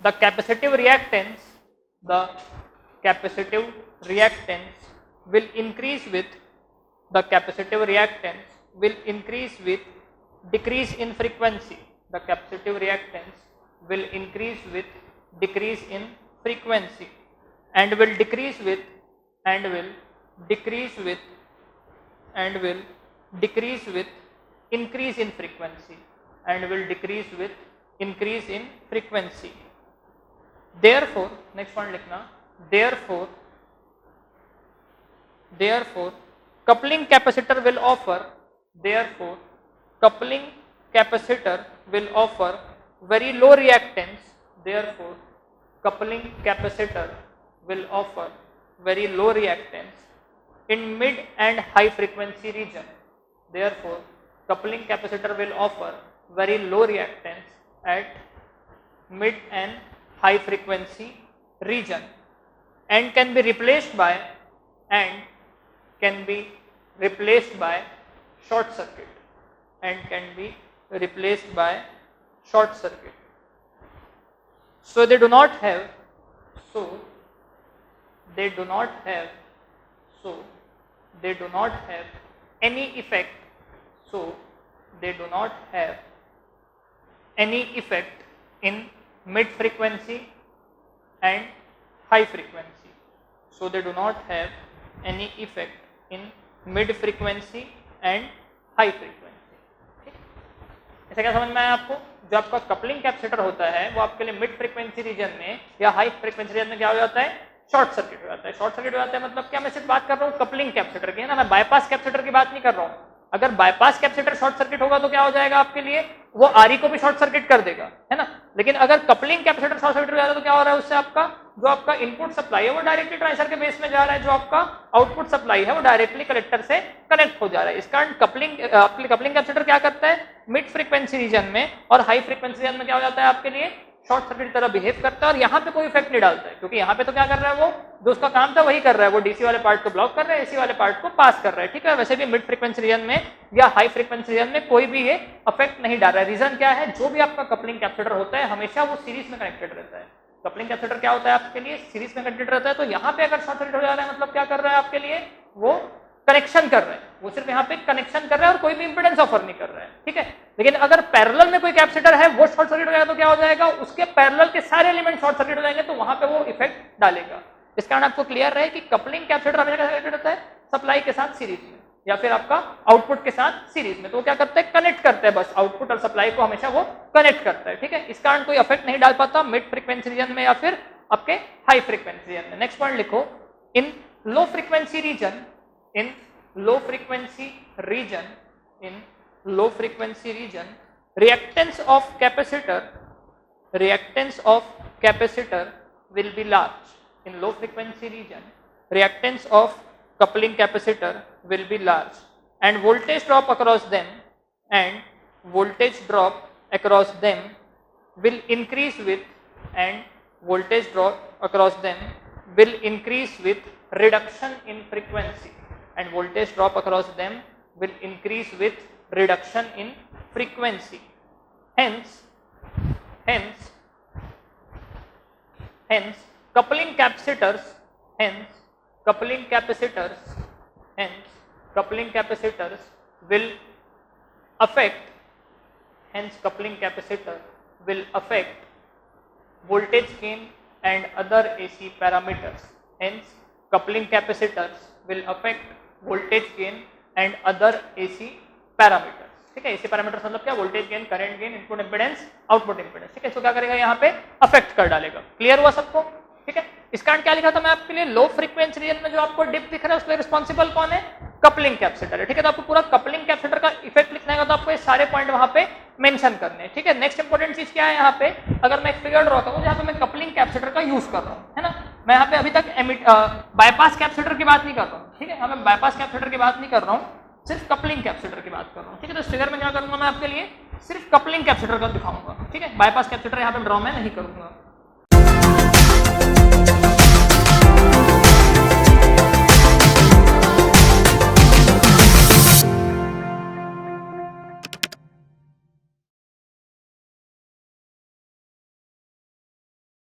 Speaker 1: the capacitive reactance will increase with the capacitive reactance will increase with decrease in frequency. The capacitive reactance will increase with decrease in frequency and will decrease with and will decrease with and will decrease with increase in frequency and will decrease with increase in frequency. Therefore, next point लिखना, therefore coupling capacitor will offer very low reactance. Therefore coupling capacitor will offer very low reactance in mid and high frequency region. Therefore coupling capacitor will offer very low reactance at mid and high frequency region and can be replaced by short circuit so they do not have any effect in mid frequency and high frequency. So they do not have any effect in mid frequency and high frequency. ऐसा क्या समझ में आया आपको? जो आपका coupling capacitor होता है वो आपके लिए मिड फ्रीक्वेंसी रीजन में या हाई फ्रीक्वेंसी रीजन में क्या हो जाता है? शॉर्ट सर्किट हो जाता है. शॉर्ट सर्किट हो जाता है मतलब क्या? मैं सिर्फ बात कर रहा हूँ कपलिंग कैपेसिटर की, है ना, मैं बाईपास कैपेसिटर की बात नहीं कर रहा हूँ. अगर बाईपास कैपेसिटर शॉर्ट सर्किट होगा तो क्या हो जाएगा आपके लिए? वो आरई को भी शॉर्ट सर्किट कर देगा, है ना. लेकिन अगर कपलिंग कैपेसिटर शॉर्ट सर्किट हो जाएगा तो क्या हो रहा है उससे आपका जो आपका इनपुट सप्लाई है वो डायरेक्टली ट्रांजिस्टर के बेस में जा रहा है, जो आपका आउटपुट सप्लाई है वो डायरेक्टली कलेक्टर से कनेक्ट हो जा रहा है. इस कारण कपलिंग कैपेसिटर क्या करता है? मिड फ्रीक्वेंसी रीजन में और हाई फ्रीक्वेंसी रीजन में क्या हो जाता है आपके लिए? शॉर्ट सर्किट की तरह बिहेव करता है और यहाँ पे कोई इफेक्ट नहीं डालता है, क्योंकि यहाँ पे तो क्या कर रहा है वो जो उसका काम था वही कर रहा है, वो डीसी वाले पार्ट को ब्लॉक कर रहा है, एसी वाले पार्ट को पास कर रहा है. ठीक है, वैसे भी मिड फ्रीक्वेंसी रीजन में या हाई फ्रीक्वेंसी रीजन में कोई भी ये इफेक्ट नहीं डाल रहा है. रीजन क्या है? जो भी आपका कपलिंग कैपेसिटर होता है हमेशा वो सीरीज में कनेक्टेड रहता है. कपलिंग कैपेसिटर क्या होता है आपके लिए? सीरीज में कनेक्टेड रहता है. तो यहाँ पे अगर शॉर्ट सर्किट हो जा रहा है मतलब क्या कर रहा है आपके लिए? वो कनेक्शन कर रहे हैं, वो सिर्फ यहाँ पे कनेक्शन कर रहा है और कोई भी इंपेडेंस ऑफर नहीं कर रहा है. ठीक है, लेकिन अगर पैरेलल में कोई कैपेसिटर है वो शॉर्ट सर्किट हो जाएगा तो क्या हो जाएगा? उसके पैरेलल के सारे एलिमेंट शॉर्ट सर्किट हो जाएंगे, तो वहां पे वो इफेक्ट डालेगा. इस कारण आपको क्लियर रहे कि कपलिंग कैपेसिटर हमेशा कनेक्टेड रहता है सप्लाई के साथ सीरीज में या फिर आपका आउटपुट के साथ सीरीज में. तो वो क्या करता है? कनेक्ट करता है, बस आउटपुट और सप्लाई को हमेशा वो कनेक्ट करता है. ठीक है, इस कारण कोई इफेक्ट नहीं डाल पाता मिड फ्रीक्वेंसी रीजन में या फिर आपके हाई फ्रीक्वेंसी रीजन में. नेक्स्ट पॉइंट लिखो, in low frequency region reactance of capacitor will be large. In low frequency region reactance of coupling capacitor will be large and voltage drop across them will increase with reduction in frequency and voltage drop across them will increase with reduction in frequency. Hence coupling capacitors will affect voltage gain and other AC parameters. Hence coupling capacitors will affect voltage gain and other AC parameters. ठीक है, AC parameters मतलब क्या? Voltage gain, current gain, input impedance, output impedance. ठीक है, इसको क्या करेगा? यहाँ पे अफेक्ट कर डालेगा. क्लियर हुआ सबको? ठीक है, इस कारण क्या लिखा था मैं आपके लिए? लो फ्रीक्वेंसी रीजन में जो आपको डिप दिख रहा है उसके रिस्पॉन्सिबल कौन है? कपलिंग कैपेसिटर है. ठीक है, तो आपको पूरा कपलिंग कैपेसिटर का इफेक्ट लिखना है तो आपको ये सारे पॉइंट वहां पे मेंशन करने हैं. ठीक है, नेक्स्ट इंपॉर्टेंट चीज क्या है यहाँ पे? अगर मैं एक फिगर ड्रॉ करूँ जहाँ पे मैं कपलिंग कैपेसिटर का यूज कर रहा हूँ, है ना, मैं यहाँ पे अभी तक बाईपास कैपेसिटर की बात नहीं कर रहा हूँ. ठीक है, मैं बाईपास कैपेसिटर की बात नहीं कर रहा हूँ, सिर्फ कपलिंग कैपेसिटर की बात कर रहा हूँ. ठीक है, तो इस फिगर में क्या करूंगा मैं आपके लिए? सिर्फ कपलिंग कैपेसिटर का दिखाऊंगा. ठीक है, बाईपास कैपेसिटर यहाँ पे ड्रॉ मैं नहीं करूंगा.